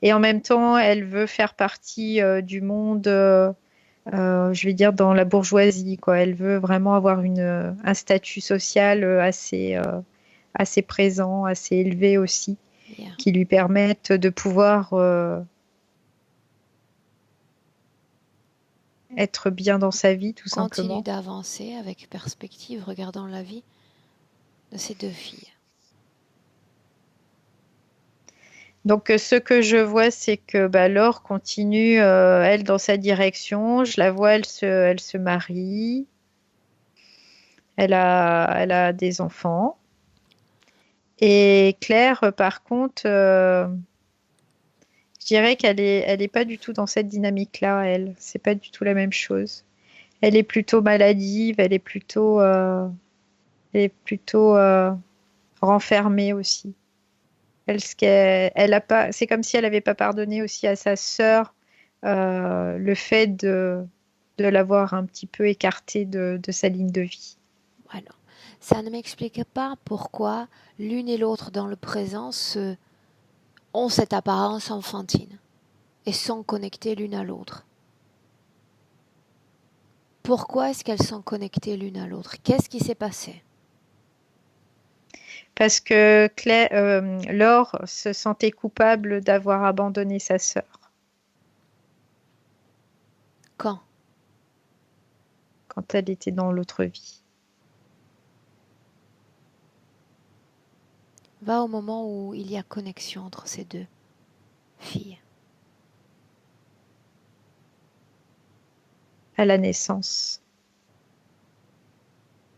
Et en même temps, elle veut faire partie du monde, je vais dire, dans la bourgeoisie, quoi. Elle veut vraiment avoir un statut social assez présent, assez élevé aussi, Bien. qui lui permettent de pouvoir être bien dans sa vie, tout Continue simplement. d'avancer avec perspective, regardant la vie de ces deux filles. Donc, ce que je vois, c'est que Laure continue, elle, dans sa direction. Je la vois, elle se marie. Elle a des enfants. Et Claire, par contre, je dirais qu'elle est pas du tout dans cette dynamique-là, elle. C'est pas du tout la même chose. Elle est plutôt maladive, elle est plutôt renfermée aussi. Elle a pas, c'est comme si elle n'avait pas pardonné aussi à sa sœur le fait de l'avoir un petit peu écartée de sa ligne de vie. Voilà. Ça ne m'explique pas pourquoi l'une et l'autre dans le présent ont cette apparence enfantine et sont connectées l'une à l'autre. Pourquoi est-ce qu'elles sont connectées l'une à l'autre? Qu'est-ce qui s'est passé? Parce que Laure se sentait coupable d'avoir abandonné sa sœur Quand? quand elle était dans l'autre vie. Va au moment où il y a connexion entre ces deux filles. À la naissance.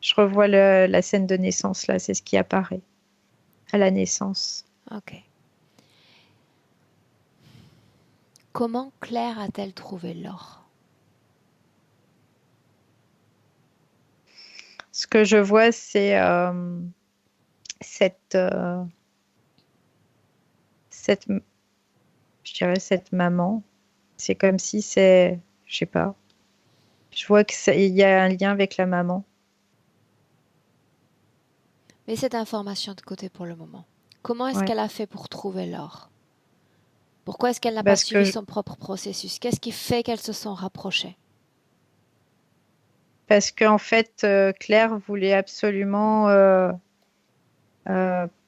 Je revois la scène de naissance là, c'est ce qui apparaît. À la naissance. Ok. Comment Claire a-t-elle trouvé Laure? Ce que je vois, c'est cette, euh, cette, je dirais cette maman. C'est comme si je sais pas. Je vois il y a un lien avec la maman. Mets cette information de côté pour le moment. Comment est-ce Ouais. qu'elle a fait pour trouver Laure? Pourquoi est-ce qu'elle n'a pas Parce suivi que, son propre processus? Qu'est-ce qui fait qu'elles se sont rapprochées? parce qu'en fait, Claire voulait absolument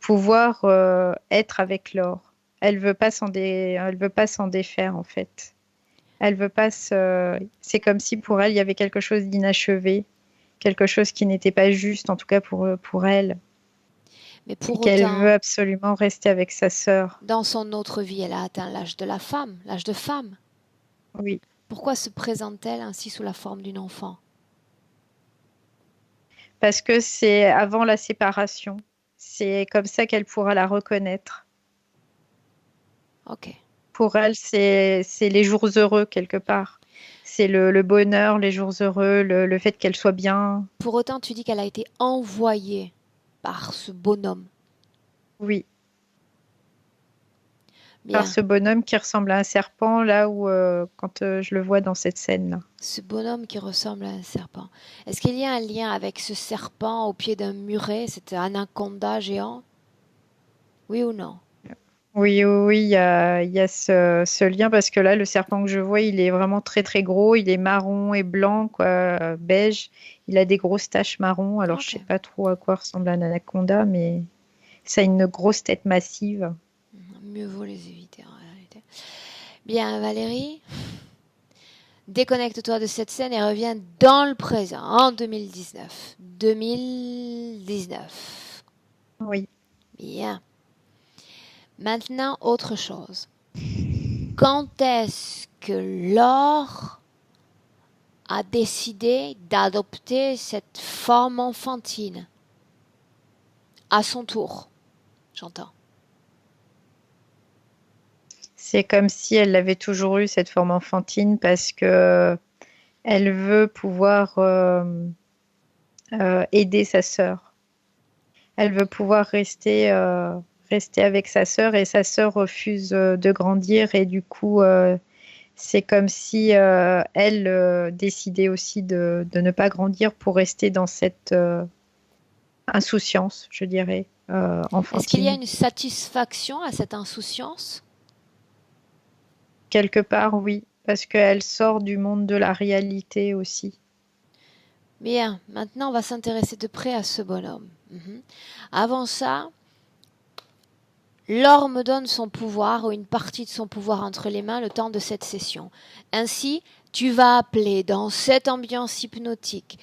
pouvoir être avec Laure. Elle veut pas s'en défaire en fait. Elle veut pas se. C'est comme si pour elle il y avait quelque chose d'inachevé, quelque chose qui n'était pas juste, en tout cas pour elle, Mais et pour qu'elle veut autant, absolument rester avec sa sœur. dans son autre vie, elle a atteint l'âge de la femme, l'âge de femme. Oui, Pourquoi se présente-t-elle ainsi sous la forme d'une enfant? parce que c'est avant la séparation. C'est comme ça qu'elle pourra la reconnaître. Ok. Pour elle, c'est les jours heureux quelque part. C'est le bonheur, les jours heureux, le fait qu'elle soit bien. Pour autant, tu dis qu'elle a été envoyée par ce bonhomme. Oui, par Bien. ce bonhomme qui ressemble à un serpent, là où, quand je le vois dans cette scène-là. Ce bonhomme qui ressemble à un serpent. Est-ce qu'il y a un lien avec ce serpent au pied d'un muret? C'était un anaconda géant? Oui ou non? Oui, oui, oui, il y a ce lien parce que là, le serpent que je vois, il est vraiment très très gros. Il est marron et blanc, quoi, beige. Il a des grosses taches marron. Alors, je Ok. sais pas trop à quoi ressemble un anaconda, mais ça a une grosse tête massive. Mieux vaut les éviter en réalité. Bien, Valérie, déconnecte-toi de cette scène et reviens dans le présent, en 2019. 2019. Oui. Bien. Maintenant, autre chose. Quand est-ce que Laure a décidé d'adopter cette forme enfantine? À son tour, j'entends. C'est comme si elle avait toujours eu cette forme enfantine parce que elle veut pouvoir aider sa sœur. Elle veut pouvoir rester avec sa sœur et sa sœur refuse de grandir et du coup, c'est comme si elle décidait aussi de ne pas grandir pour rester dans cette insouciance, je dirais, Est-ce qu'il y a enfantine. une satisfaction à cette insouciance? quelque part, oui, parce qu'elle sort du monde de la réalité aussi. Bien, maintenant on va s'intéresser de près à ce bonhomme. Mhm. Avant ça, Laure me donne son pouvoir ou une partie de son pouvoir entre les mains le temps de cette session. Ainsi, tu vas appeler dans cette ambiance hypnotique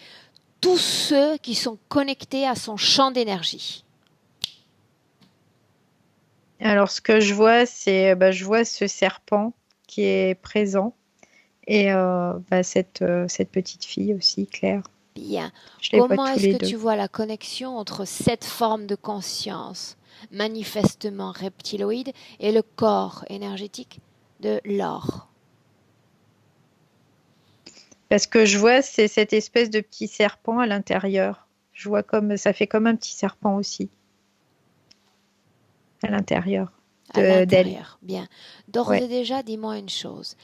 tous ceux qui sont connectés à son champ d'énergie. Alors, ce que je vois, c'est, je vois ce serpent qui est présent et cette petite fille aussi, Claire. Bien. Je les vois Comment tous est-ce les que deux. tu vois la connexion entre cette forme de conscience manifestement reptiloïde et le corps énergétique de Laure? Parce que je vois, c'est cette espèce de petit serpent à l'intérieur. Je vois comme ça fait comme un petit serpent aussi à l'intérieur À d'elle. l'intérieur. Bien. D'ores Ouais. et déjà, dis-moi une chose.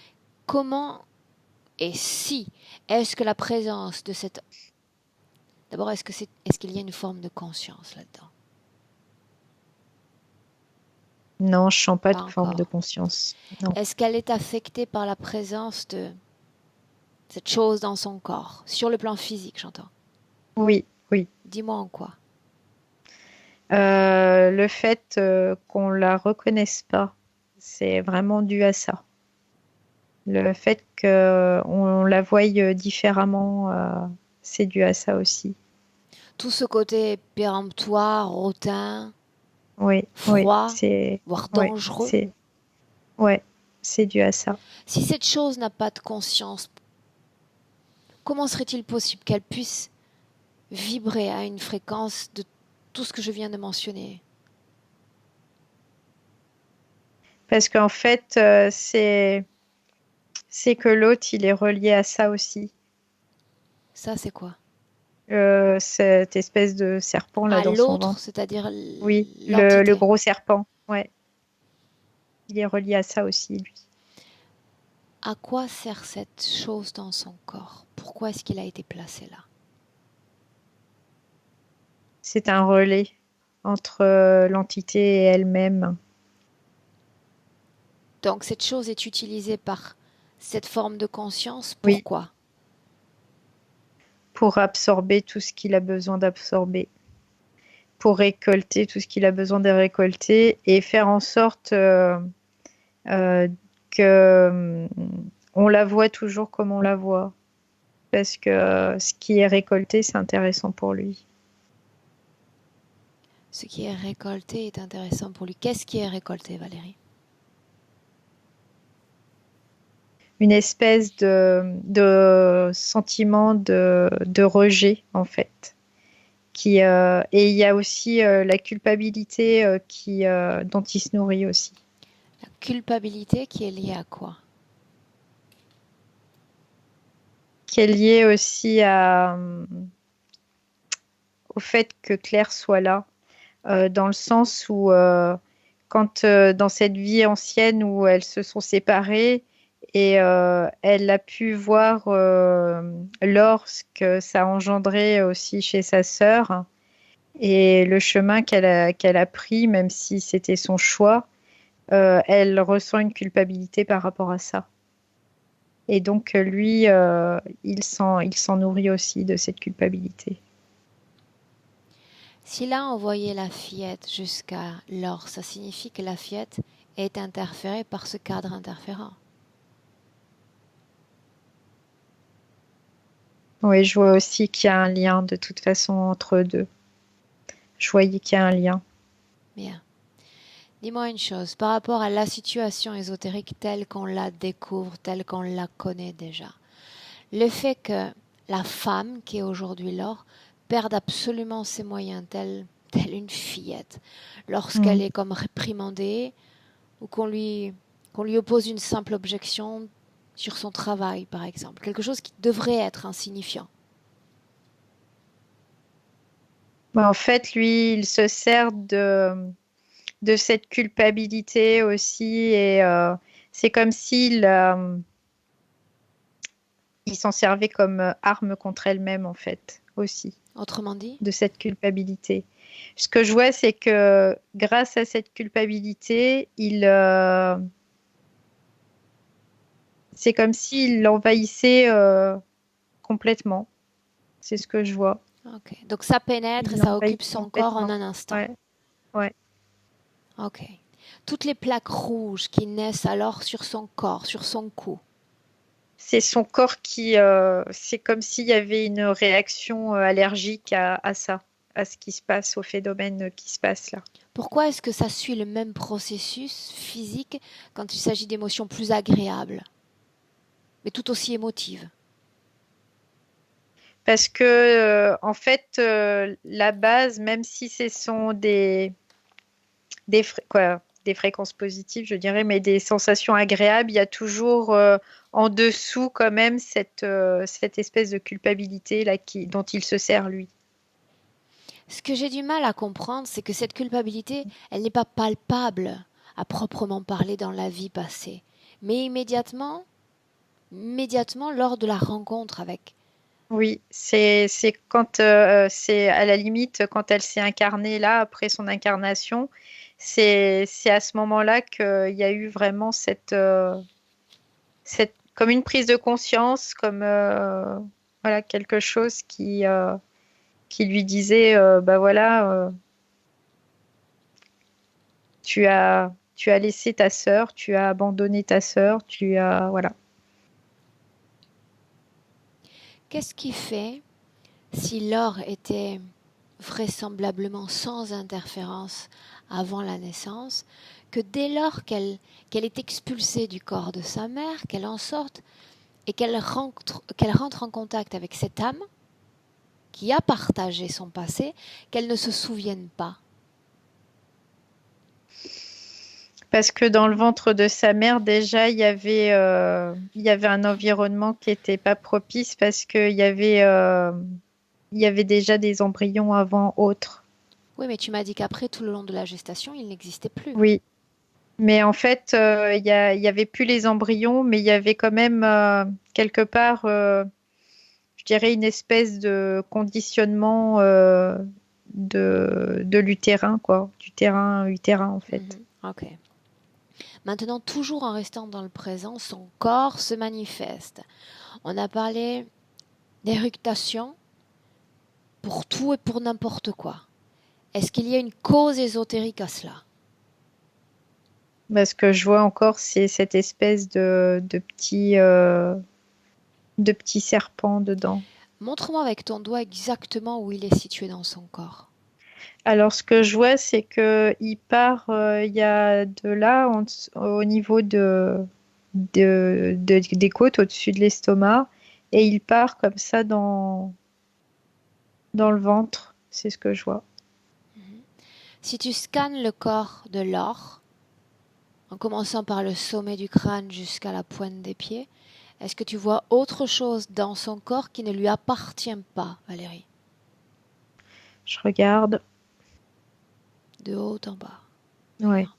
Comment et si est-ce que la présence de cette... D'abord, est-ce qu'il y a une forme de conscience là-dedans? Non, je sens pas Pas de forme de encore. conscience. Non. Est-ce qu'elle est affectée par la présence de cette chose dans son corps? Sur le plan physique, j'entends. Oui, oui. Dis-moi en quoi. Le fait qu'on la reconnaisse pas, c'est vraiment dû à ça. Le fait qu'on la voie différemment, c'est dû à ça aussi. Tout ce côté péremptoire, hautain, Oui, oui, froid, voire ouais, dangereux. ouais, c'est dû à ça. Si cette chose n'a pas de conscience, comment serait-il possible qu'elle puisse vibrer à une fréquence de tout ce que je viens de mentionner? Parce qu'en fait, c'est que l'autre, il est relié à ça aussi. Ça, c'est quoi? Cette espèce de serpent là À dans son l'autre, ventre. c'est-à-dire Oui, le l'entité. gros serpent. Ouais, il est relié à ça aussi, lui. À quoi sert cette chose dans son corps? Pourquoi est-ce qu'il a été placé là? C'est un relais entre l'entité et elle-même Donc cette chose est utilisée par cette forme de conscience. oui, Pourquoi? pour absorber tout ce qu'il a besoin d'absorber, pour récolter tout ce qu'il a besoin de récolter et faire en sorte euh, que on la voit toujours comme on la voit. Parce que ce qui est récolté, c'est intéressant pour lui. Ce qui est récolté est intéressant pour lui. Qu'est-ce qui est récolté, Valérie? Une espèce de sentiment de rejet, en fait. Et il y a aussi la culpabilité dont il se nourrit aussi. La culpabilité qui est liée à quoi? Qui est liée aussi au fait que Claire soit là, dans le sens où quand dans cette vie ancienne où elles se sont séparées et elle a pu voir ce que ça a engendré aussi chez sa sœur et le chemin qu'elle a pris, même si c'était son choix, elle ressent une culpabilité par rapport à ça. Et donc lui, il s'en nourrit aussi de cette culpabilité. S'il a envoyé la fillette jusqu'à l'or, ça signifie que la fillette est interférée par ce cadre interférent. Oui, je vois aussi qu'il y a un lien de toute façon entre eux deux. Je voyais qu'il y a un lien. Bien. Dis-moi une chose, par rapport à la situation ésotérique telle qu'on la découvre, telle qu'on la connaît déjà, le fait que la femme, qui est aujourd'hui Laure, perde absolument ses moyens, telle une fillette, lorsqu'elle Mm. est comme réprimandée ou qu'on lui oppose une simple objection sur son travail, par exemple, quelque chose qui devrait être insignifiant. En fait, lui, il se sert de cette culpabilité aussi et c'est comme s'il il s'en servait comme arme contre elle-même en fait aussi, Autrement dit, de cette culpabilité. Ce que je vois, c'est que grâce à cette culpabilité, C'est comme s'il l'envahissait complètement. C'est ce que je vois. Ok. Donc ça pénètre et Il ça l'envahit occupe son corps en complètement. un instant. Ouais, ouais. Ok. Toutes les plaques rouges qui naissent alors sur son corps, sur son cou. C'est son corps qui, c'est comme s'il y avait une réaction allergique à ça, à ce qui se passe, au phénomène qui se passe là. Pourquoi est-ce que ça suit le même processus physique quand il s'agit d'émotions plus agréables, mais tout aussi émotives? Parce que, en fait, la base, même si ce sont des fréquences positives, je dirais, mais des sensations agréables, il y a toujours en dessous quand même cette espèce de culpabilité là dont il se sert lui. Ce que j'ai du mal à comprendre, c'est que cette culpabilité, elle n'est pas palpable à proprement parler dans la vie passée, mais immédiatement lors de la rencontre avec. Oui, c'est quand c'est à la limite quand elle s'est incarnée là après son incarnation, c'est à ce moment-là qu'il y a eu vraiment cette comme une prise de conscience, comme voilà quelque chose qui lui disait bah voilà tu as laissé ta sœur, tu as abandonné ta sœur, tu as voilà. Qu'est-ce qui fait, si Laure était vraisemblablement sans interférence avant la naissance, que dès lors qu'elle est expulsée du corps de sa mère, qu'elle en sorte et qu'elle rentre en contact avec cette âme qui a partagé son passé, qu'elle ne se souvienne pas. Parce que dans le ventre de sa mère, déjà, il y avait un environnement qui n'était pas propice parce il y avait déjà des embryons avant autres. Oui, mais tu m'as dit qu'après, tout le long de la gestation, il n'existait plus. Oui, mais en fait, il y avait plus les embryons, mais il y avait quand même quelque part, je dirais, une espèce de conditionnement de l'utérin, quoi, du terrain utérin, en fait. Ok. Maintenant, toujours en restant dans le présent, son corps se manifeste. On a parlé d'éructation pour tout et pour n'importe quoi. Est-ce qu'il y a une cause ésotérique à cela? Ce que je vois encore, c'est cette espèce de petits serpents dedans. Montre-moi avec ton doigt exactement où il est situé dans son corps. Alors, ce que je vois, c'est que il part, il y a de là, au niveau des côtes, au-dessus de l'estomac, et il part comme ça dans le ventre. C'est ce que je vois. Si tu scannes le corps de Laure, en commençant par le sommet du crâne jusqu'à la pointe des pieds, est-ce que tu vois autre chose dans son corps qui ne lui appartient pas, Valérie? Je regarde. De haut en bas. Ouais. Regarde.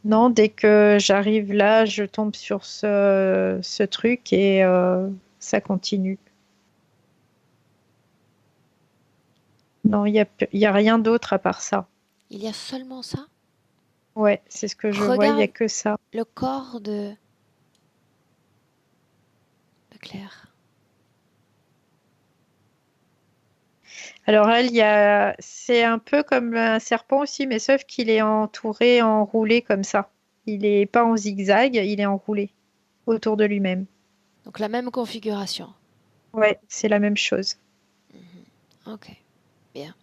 Non, dès que j'arrive là, je tombe sur ce truc et ça continue. Non, il y a rien d'autre à part ça. Il y a seulement ça? Ouais, c'est ce que je vois, il y a Regarde que ça. le corps de Claire. Alors elle, c'est un peu comme un serpent aussi, mais sauf qu'il est entouré, enroulé comme ça. Il est pas en zigzag, il est enroulé autour de lui-même. Donc la même configuration. Ouais, c'est la même chose. Ok, bien.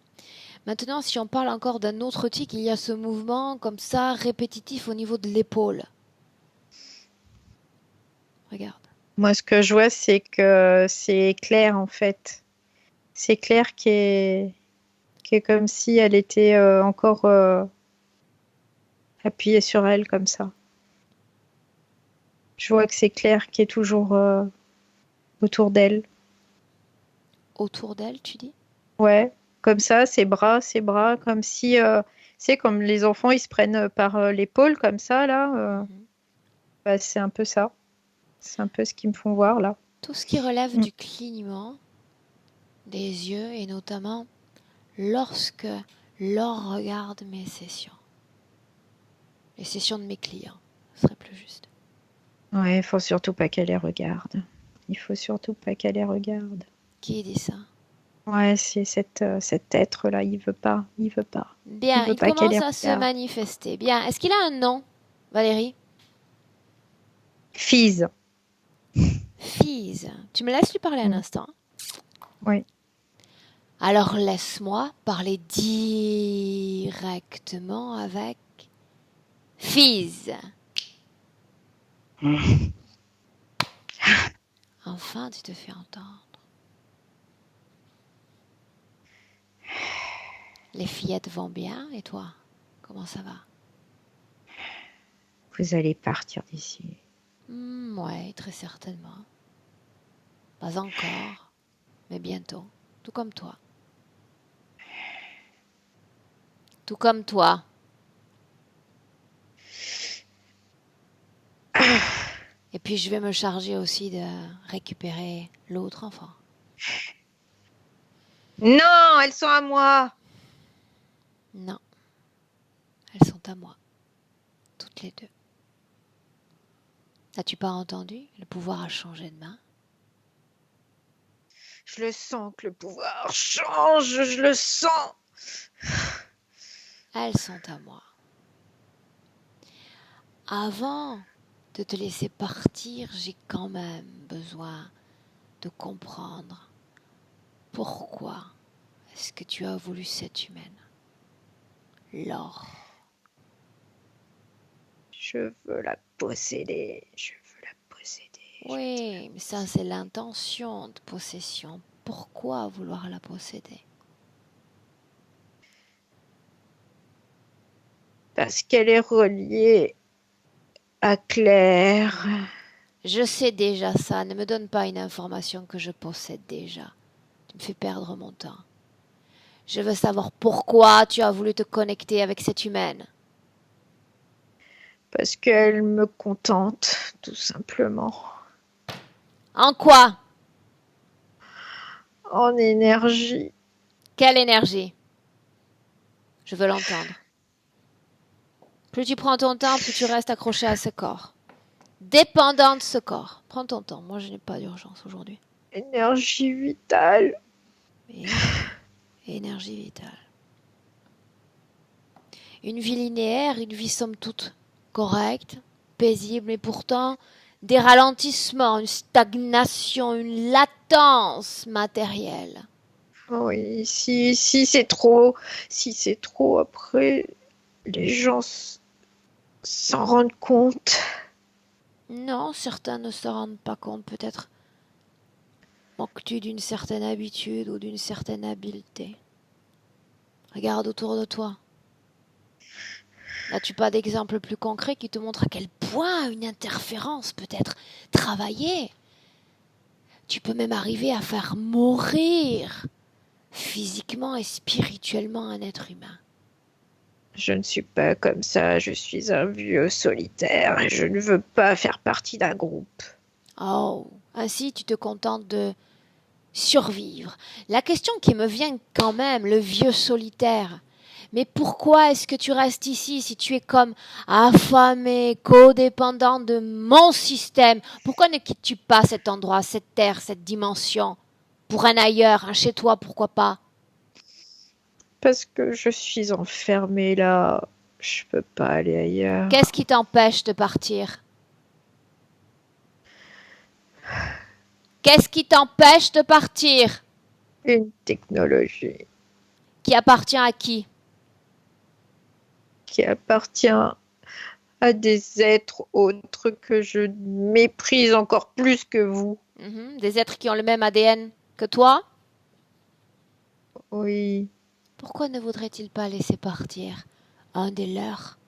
Maintenant, si on parle encore d'un autre tic, il y a ce mouvement comme ça, répétitif au niveau de l'épaule. Regarde. Moi, ce que je vois, c'est que c'est Claire en fait. C'est Claire qui est comme si elle était encore appuyée sur elle comme ça. Je vois que c'est Claire qui est toujours autour d'elle. Autour d'elle, tu dis? Ouais, comme ça, ses bras, comme si, c'est comme les enfants, ils se prennent par l'épaule comme ça, là. Bah, c'est un peu ça. C'est un peu ce qu'ils me font voir, là. Tout ce qui relève Mm. du clignement des yeux et notamment lorsque Laure regarde mes sessions. Les sessions de mes clients, ce serait plus juste. Ouais, il faut surtout pas qu'elle les regarde. Il faut surtout pas qu'elle les regarde. Qui dit ça? Ouais, c'est cet être-là, il veut pas, il veut pas. Il Bien, veut il pas qu'elle commence les à se regarde. manifester. Bien, est-ce qu'il a un nom, Valérie? Fise. Fise. Tu me laisses lui parler un Mm. instant? Oui. Alors laisse-moi parler directement avec Fise. Enfin, tu te fais entendre. Les fillettes vont bien et toi, comment ça va? Vous allez partir d'ici. Ouais, très certainement. Pas encore, mais bientôt. Tout comme toi. Tout comme toi. Et puis je vais me charger aussi de récupérer l'autre enfant. Non, elles sont à moi. Non, elles sont à moi. Toutes les deux. As-tu pas entendu? Le pouvoir a changé de main. Je le sens que le pouvoir change, je le sens. Elles sont à moi. Avant de te laisser partir, j'ai quand même besoin de comprendre pourquoi est-ce que tu as voulu cette humaine. Laure. Je veux la posséder, je veux la posséder. Oui, mais ça c'est l'intention de possession. Pourquoi vouloir la posséder? Parce qu'elle est reliée à Claire. Je sais déjà ça, ne me donne pas une information que je possède déjà. Tu me fais perdre mon temps. Je veux savoir pourquoi tu as voulu te connecter avec cette humaine. Parce qu'elle me contente, tout simplement. En quoi? En énergie. Quelle énergie? Je veux l'entendre. Plus tu prends ton temps, plus tu restes accroché à ce corps. Dépendant de ce corps. Prends ton temps, moi je n'ai pas d'urgence aujourd'hui. Énergie vitale. Et énergie vitale. Une vie linéaire, une vie somme toute correcte, paisible, mais pourtant des ralentissements, une stagnation, une latence matérielle. Oui, si c'est trop, après, les gens s'en rendent compte. Non, certains ne se rendent pas compte, peut-être manques-tu d'une certaine habitude ou d'une certaine habileté. Regarde autour de toi. N'as-tu pas d'exemple plus concret qui te montre à quel point une interférence peut être travaillée? Tu peux même arriver à faire mourir physiquement et spirituellement un être humain. Je ne suis pas comme ça, je suis un vieux solitaire et je ne veux pas faire partie d'un groupe. Oh, ainsi tu te contentes de survivre. La question qui me vient quand même, le vieux solitaire. Mais pourquoi est-ce que tu restes ici si tu es comme affamé, codépendant de mon système? Pourquoi ne quittes-tu pas cet endroit, cette terre, cette dimension? Pour un ailleurs, un chez toi, pourquoi pas? Parce que je suis enfermée là, je peux pas aller ailleurs. Qu'est-ce qui t'empêche de partir? Qu'est-ce qui t'empêche de partir? Une technologie Qui appartient à qui? qui appartient à des êtres autres que je méprise encore plus que vous. Des êtres qui ont le même ADN que toi? Oui, Pourquoi ne voudrait-il pas laisser partir un des leurs?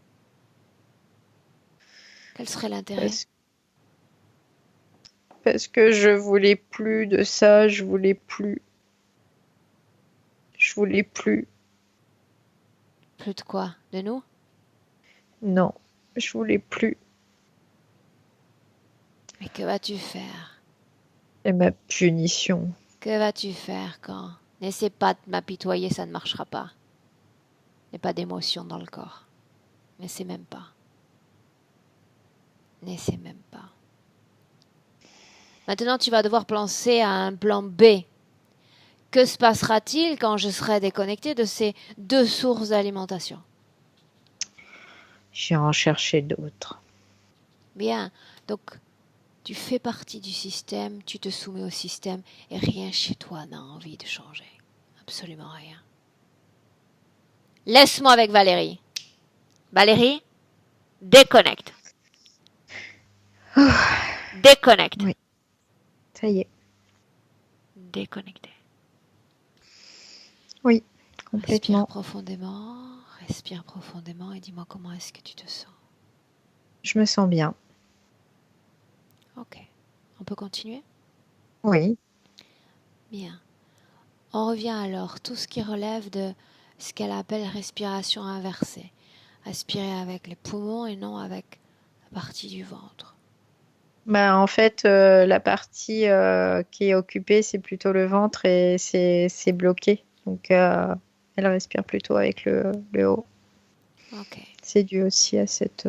Quel serait l'intérêt? parce que je voulais plus de ça, je voulais plus. Je voulais plus. Plus de quoi? De nous? Non, je voulais plus. Mais que vas-tu faire? Et ma punition. Que vas-tu faire quand? N'essaie pas de m'apitoyer, ça ne marchera pas. N'aie pas d'émotion dans le corps. N'essaie même pas. N'essaie même pas. Maintenant, tu vas devoir penser à un plan B. Que se passera-t-il quand je serai déconnecté de ces deux sources d'alimentation? Je vais en chercher d'autres. Bien, donc tu fais partie du système, tu te soumets au système et rien chez toi n'a envie de changer. Absolument rien. Laisse-moi avec Valérie. Valérie, déconnecte. Déconnecte. Oui, ça y est. Déconnecté. Oui, Respire complètement. profondément et dis-moi comment est-ce que tu te sens. Je me sens bien. Ok, on peut continuer? Oui. Bien. On revient alors tout ce qui relève de ce qu'elle appelle respiration inversée. Respirer avec les poumons et non avec la partie du ventre. Bah, en fait, la partie qui est occupée, c'est plutôt le ventre et c'est bloqué. Donc, elle respire plutôt avec le haut. Ok. C'est dû aussi à cette...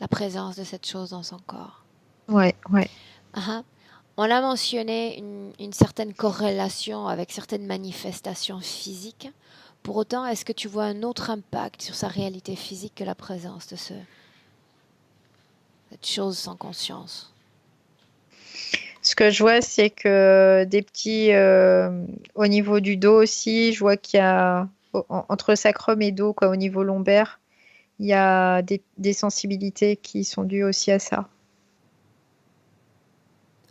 La présence de cette chose dans son corps. Ouais, ouais. Uh-huh. On a mentionné une certaine corrélation avec certaines manifestations physiques. Pour autant, est-ce que tu vois un autre impact sur sa réalité physique que la présence de cette chose sans conscience? Ce que je vois, c'est que des petits... au niveau du dos aussi, je vois qu'il y a... Entre sacrum et dos, quoi, au niveau lombaire, il y a des sensibilités qui sont dues aussi à ça.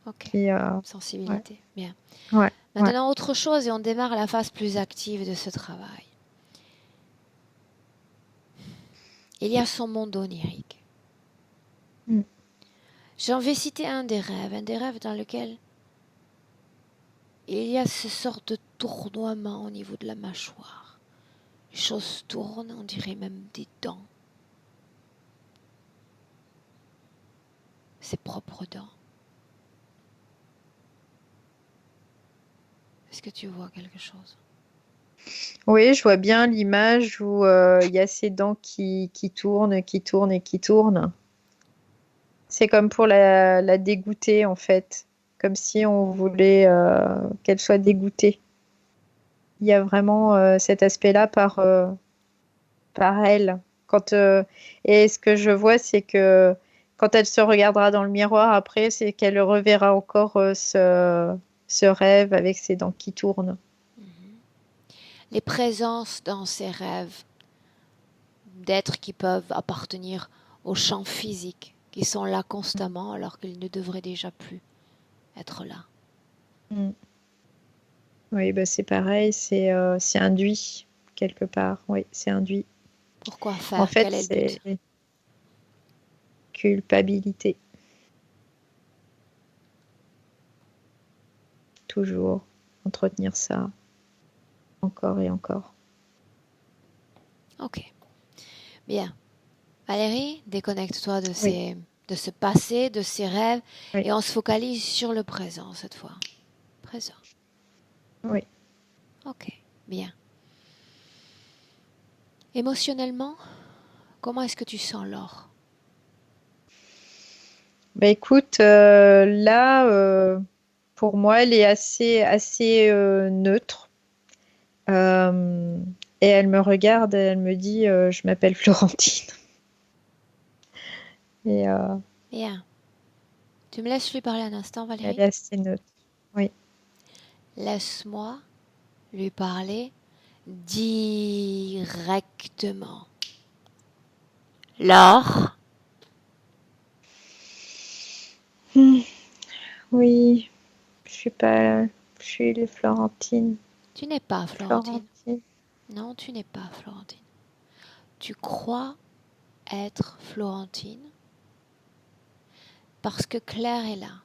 Ok. Qui, ouais, Sensibilité. Bien. ouais, ouais. Maintenant, autre chose et on démarre la phase plus active de ce travail. Il y a son monde onirique. Mm. J'en vais citer un des rêves dans lequel il y a ce sorte de tournoiement au niveau de la mâchoire. Les choses tournent, on dirait même des dents. Ses propres dents. Est-ce que tu vois quelque chose? Oui, je vois bien l'image où il y a ces dents qui tournent, qui tournent et qui tournent. C'est comme pour la dégoûter, en fait. Comme si on voulait qu'elle soit dégoûtée. Il y a vraiment cet aspect-là par elle. Quand, et ce que je vois, c'est que quand elle se regardera dans le miroir après, c'est qu'elle reverra encore ce rêve avec ses dents qui tournent. Les présences dans ses rêves d'êtres qui peuvent appartenir au champ physique, qui sont là constamment alors qu'ils ne devraient déjà plus être là. Mm. Oui, bah c'est pareil, c'est induit quelque part. Oui, c'est induit. Pourquoi En faire? fait, Quel est le c'est but? culpabilité. Toujours entretenir ça encore et encore. Ok, bien. Valérie, déconnecte-toi Oui, de ce passé, de ces rêves, oui, et on se focalise sur le présent cette fois. Présent. oui. Ok, bien. Émotionnellement, comment est-ce que tu sens Laure? Bah écoute, là, pour moi, elle est assez neutre. Euh, et elle me regarde et elle me dit, je m'appelle Florentine. Et Bien. Tu me laisses lui parler un instant, elle Valérie? est assez neutre. Oui. Laisse-moi lui parler directement. Laure, Hmm, oui, je suis pas, je suis les Florentine. tu n'es pas Florentine. Florentine. Non, tu n'es pas Florentine. Tu crois être Florentine parce que Claire est là.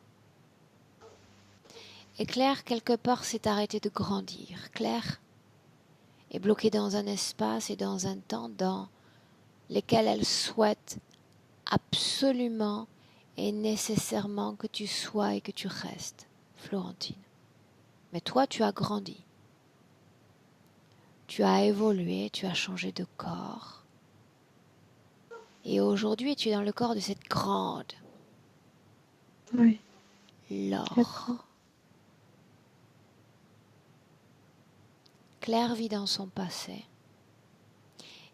Et Claire, quelque part, s'est arrêtée de grandir. Claire est bloquée dans un espace et dans un temps dans lesquels elle souhaite absolument et nécessairement que tu sois et que tu restes Florentine. Mais toi, tu as grandi. Tu as évolué, tu as changé de corps. Et aujourd'hui, tu es dans le corps de cette grande. Oui. Laure. Claire vit dans son passé.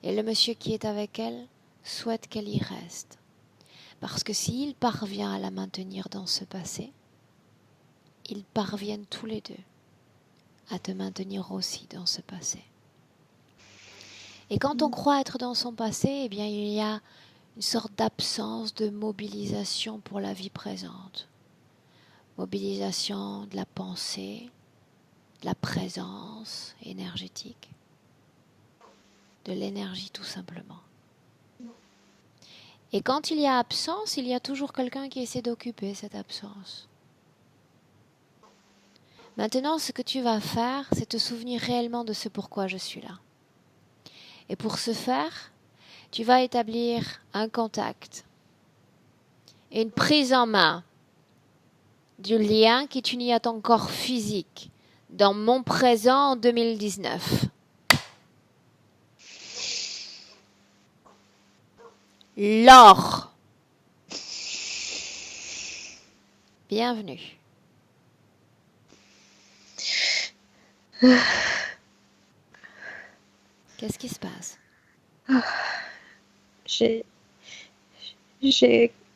Et le monsieur qui est avec elle souhaite qu'elle y reste. Parce que s'il parvient à la maintenir dans ce passé, ils parviennent tous les deux à te maintenir aussi dans ce passé. Et quand on croit être dans son passé, eh bien, il y a une sorte d'absence de mobilisation pour la vie présente. Mobilisation de la pensée, de la présence énergétique, de l'énergie tout simplement. Et quand il y a absence, il y a toujours quelqu'un qui essaie d'occuper cette absence. Maintenant, ce que tu vas faire, c'est te souvenir réellement de ce pourquoi je suis là. Et pour ce faire, tu vas établir un contact et une prise en main du lien qui t'unit à ton corps physique dans mon présent en 2019. Laure. Bienvenue. Qu'est-ce qui se passe?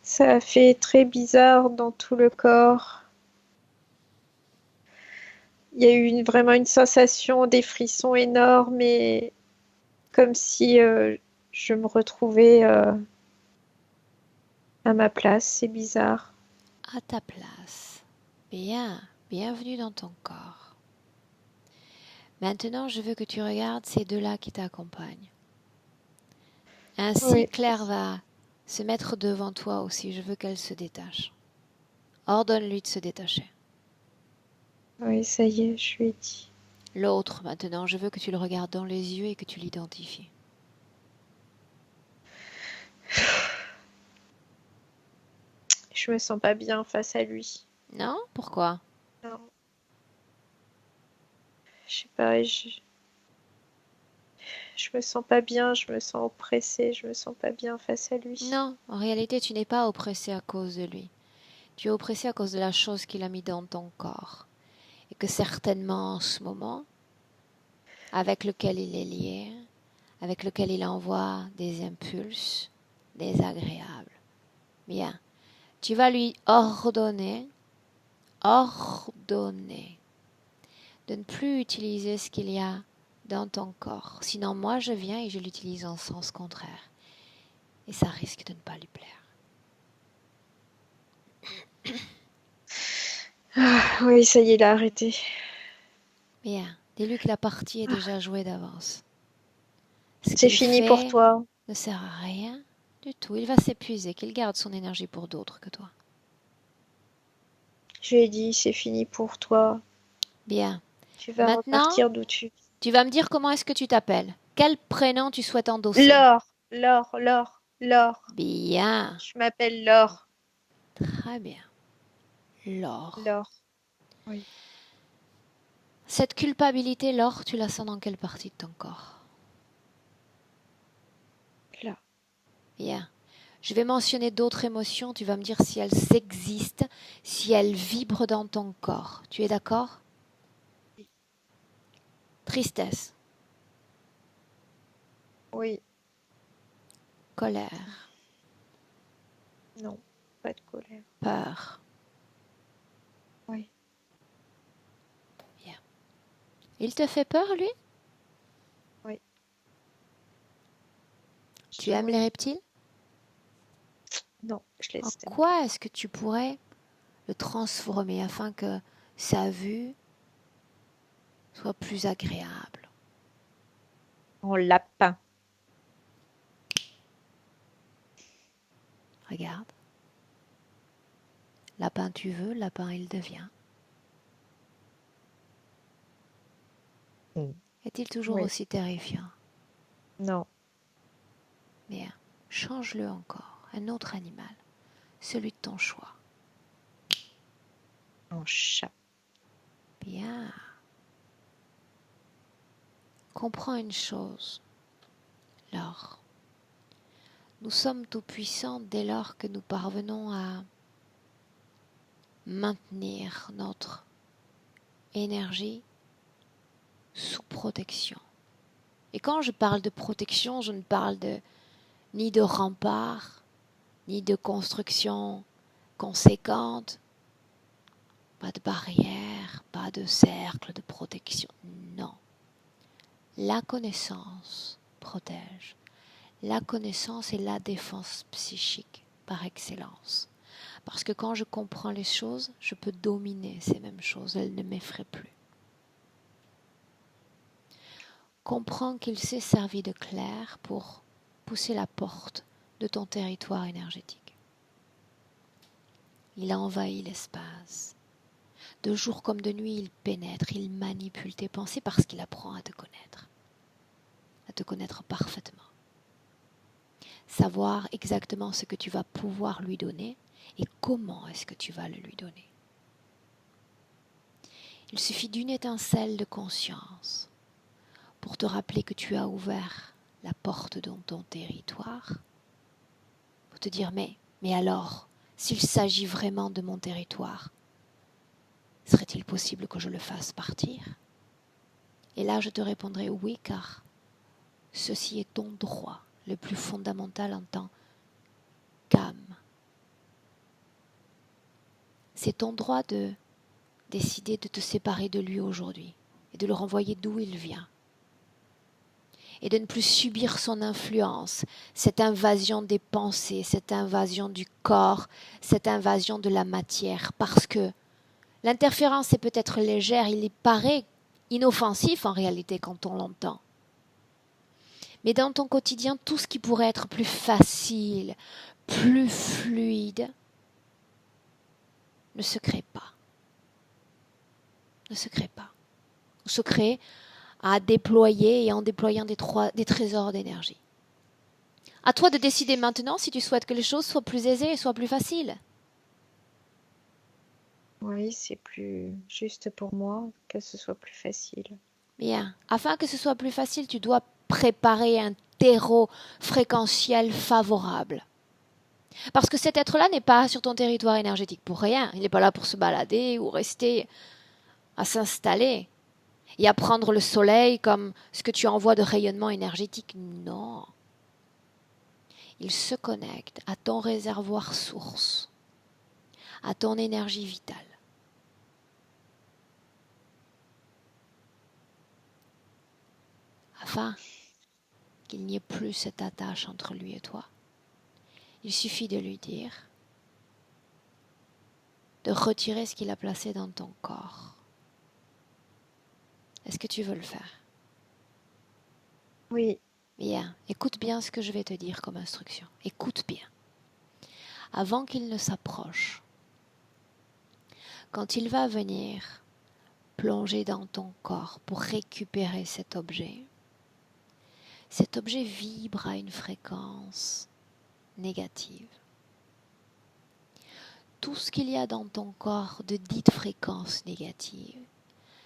Ça fait très bizarre dans tout le corps. Il y a eu vraiment une sensation, des frissons énormes, et comme si je me retrouvais à ma place. C'est bizarre. À ta place. Bien, bienvenue dans ton corps. Maintenant, je veux que tu regardes ces deux-là qui t'accompagnent. Ainsi, Oui. Claire va se mettre devant toi aussi. Je veux qu'elle se détache. Ordonne-lui de se détacher. Oui, ça y est, je lui ai dit. L'autre, maintenant, je veux que tu le regardes dans les yeux et que tu l'identifies. Je me sens pas bien face à lui. Non? Pourquoi? Non. Je sais pas, je me sens pas bien, je me sens oppressée, je me sens pas bien face à lui. Non, en réalité, tu n'es pas oppressé à cause de lui. Tu es oppressé à cause de la chose qu'il a mis dans ton corps. Et que certainement, en ce moment, avec lequel il est lié, avec lequel il envoie des impulses désagréables. Bien. Tu vas lui ordonner de ne plus utiliser ce qu'il y a dans ton corps. Sinon, moi, je viens et je l'utilise en sens contraire. Et ça risque de ne pas lui plaire. Oui, ça y est, il a arrêté. Bien. Dis-lui que la partie est déjà jouée d'avance. Ce C'est qu'il fini pour fait toi. ne sert à rien du tout. Il va s'épuiser, qu'il garde son énergie pour d'autres que toi. Je lui ai dit, c'est fini pour toi. Bien. Tu vas Maintenant, repartir d'où tu... tu vas me dire comment est-ce que tu t'appelles. Quel prénom tu souhaites endosser? Laure. Bien. Je m'appelle Laure. Très bien. Laure. Laure. Oui. Cette culpabilité, Laure, tu la sens dans quelle partie de ton corps? Là. Bien. Je vais mentionner d'autres émotions. Tu vas me dire si elles existent, si elles vibrent dans ton corps. Tu es d'accord? Tristesse, Oui. colère, Non. Pas de colère. peur. Oui. Bien. Il te fait peur, lui? Oui. Tu aimes les reptiles? Non, je les En aime. quoi est-ce que tu pourrais le transformer afin que sa vue soit plus agréable? En lapin. Regarde. Lapin tu veux, lapin il devient. Est-il toujours Oui. aussi terrifiant? Non. Bien, change-le encore. Un autre animal. Celui de ton choix. En chat. Bien. Comprends une chose, Laure. Nous sommes tout-puissants dès lors que nous parvenons à maintenir notre énergie sous protection. Et quand je parle de protection, je ne parle ni de rempart, ni de construction conséquente, pas de barrière, pas de cercle de protection. Non. La connaissance protège. La connaissance est la défense psychique par excellence. Parce que quand je comprends les choses, je peux dominer ces mêmes choses. Elles ne m'effraient plus. Comprends qu'il s'est servi de clair pour pousser la porte de ton territoire énergétique. Il a envahi l'espace. De jour comme de nuit, il pénètre, il manipule tes pensées parce qu'il apprend à te connaître parfaitement. Savoir exactement ce que tu vas pouvoir lui donner et comment est-ce que tu vas le lui donner. Il suffit d'une étincelle de conscience pour te rappeler que tu as ouvert la porte de ton territoire, pour te dire mais alors, s'il s'agit vraiment de mon territoire, serait-il possible que je le fasse partir? Et là je te répondrai oui, car ceci est ton droit le plus fondamental en tant qu'âme. C'est ton droit de décider de te séparer de lui aujourd'hui et de le renvoyer d'où il vient. Et de ne plus subir son influence, cette invasion des pensées, cette invasion du corps, cette invasion de la matière. Parce que l'interférence est peut-être légère, il paraît inoffensif en réalité quand on l'entend. Mais dans ton quotidien, tout ce qui pourrait être plus facile, plus fluide, ne se crée pas. Ne se crée pas. Ou se crée à déployer et en déployant des trésors d'énergie. À toi de décider maintenant si tu souhaites que les choses soient plus aisées et soient plus faciles. Oui, c'est plus juste pour moi que ce soit plus facile. Bien. Afin que ce soit plus facile, tu dois préparer un terreau fréquentiel favorable. Parce que cet être-là n'est pas sur ton territoire énergétique pour rien. Il n'est pas là pour se balader ou rester à s'installer et à prendre le soleil comme ce que tu envoies de rayonnement énergétique. Non. Il se connecte à ton réservoir source, à ton énergie vitale. Afin qu'il n'y ait plus cette attache entre lui et toi, il suffit de lui dire de retirer ce qu'il a placé dans ton corps. Est-ce que tu veux le faire? Oui. Bien, écoute bien ce que je vais te dire comme instruction. Écoute bien. Avant qu'il ne s'approche, quand il va venir plonger dans ton corps pour récupérer cet objet vibre à une fréquence négative. Tout ce qu'il y a dans ton corps de dite fréquence négative,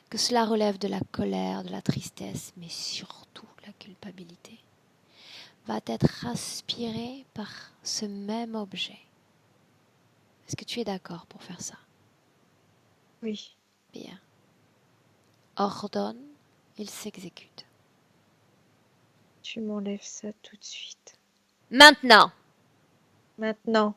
que cela relève de la colère, de la tristesse, mais surtout de la culpabilité, va être aspiré par ce même objet. Est-ce que tu es d'accord pour faire ça? Oui. Bien. Ordonne, il s'exécute. Tu m'enlèves ça tout de suite. Maintenant! Maintenant.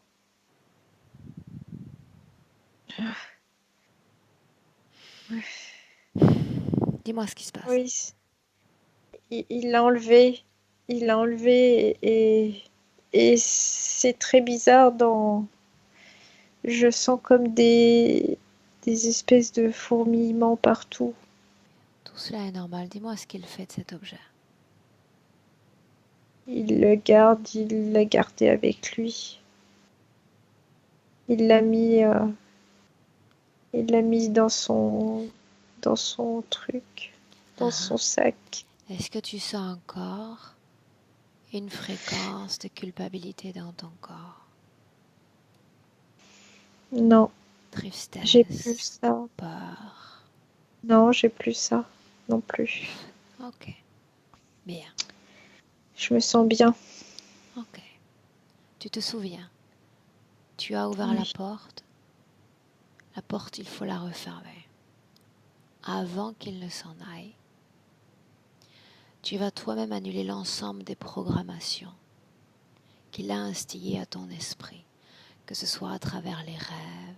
Dis-moi ce qui se passe. Oui. Il l'a enlevé. Il l'a enlevé et c'est très bizarre dans... Je sens comme des espèces de fourmillements partout. Tout cela est normal. Dis-moi ce qu'il fait de cet objet. Il le garde, il l'a gardé avec lui. Il l'a mis dans son truc, dans son sac. Est-ce que tu sens encore une fréquence de culpabilité dans ton corps? Non, Tristesse, j'ai plus ça. peur. Non, j'ai plus ça non plus. Ok. Bien. Je me sens bien. Ok. Tu te souviens? Tu as ouvert Oui. la porte. La porte, il faut la refermer. Avant qu'il ne s'en aille, tu vas toi-même annuler l'ensemble des programmations qu'il a instillées à ton esprit, que ce soit à travers les rêves,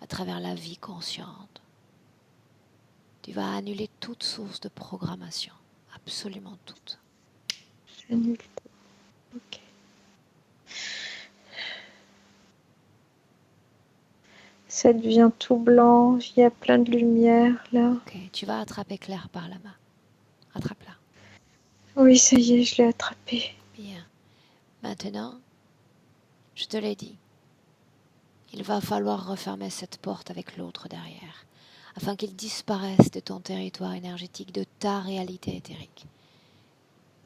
à travers la vie consciente. Tu vas annuler toute source de programmation, absolument toute. J'annule tout. Ok. Ça devient tout blanc, il y a plein de lumière là. Ok, tu vas attraper Claire par la main. Attrape-la. Oui, ça y est, je l'ai attrapé. Bien. Maintenant, je te l'ai dit, il va falloir refermer cette porte avec l'autre derrière, afin qu'il disparaisse de ton territoire énergétique, de ta réalité éthérique.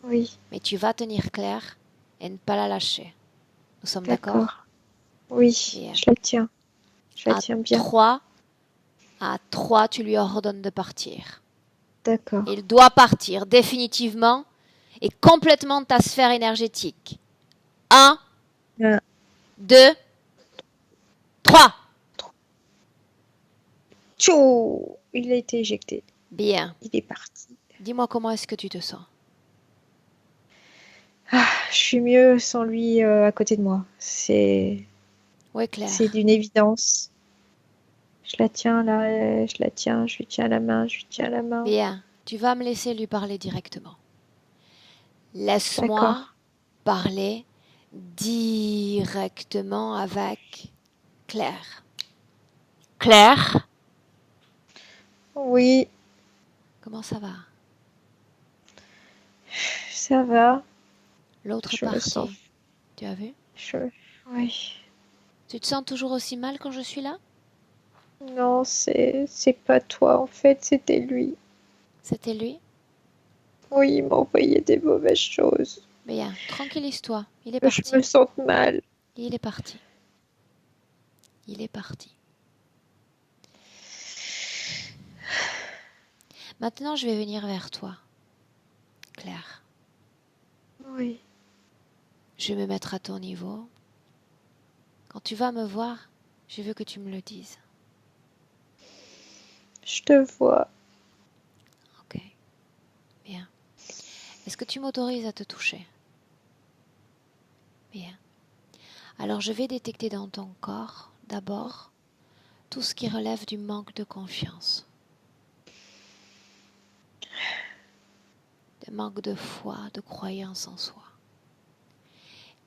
Oui, Mais tu vas tenir Claire et ne pas la lâcher. Nous sommes d'accord? d'accord. Oui, Bien. je la tiens. Je la À tiens bien. 3, tu lui ordonnes de partir. D'accord. Il doit partir définitivement et complètement de ta sphère énergétique. 1, Un, 2, 3. tchou! Il a été éjecté. Bien. Il est parti. Dis-moi comment est-ce que tu te sens? Ah, je suis mieux sans lui à côté de moi. Oui, Claire. C'est d'une évidence. Je la tiens là, je la tiens, je lui tiens la main, je lui tiens la main. Bien. Tu vas me laisser lui parler directement. Laisse-moi D'accord. parler directement avec Claire. Claire, Oui, comment ça va? ça va. L'autre Je me sens. partie, tu as vu? Oui. Tu te sens toujours aussi mal quand je suis là? Non, c'est pas toi en fait, c'était lui. C'était lui? Oui, il m'a envoyé des mauvaises choses. Bien, tranquillise-toi. Il est Que je parti. me sente mal. Il est parti. Il est parti. Maintenant, je vais venir vers toi, Claire. Oui. Je vais me mettre à ton niveau. Quand tu vas me voir, je veux que tu me le dises. Je te vois. Ok, bien. Est-ce que tu m'autorises à te toucher? Bien. Alors je vais détecter dans ton corps, d'abord, tout ce qui relève du manque de confiance, de manque de foi, de croyance en soi.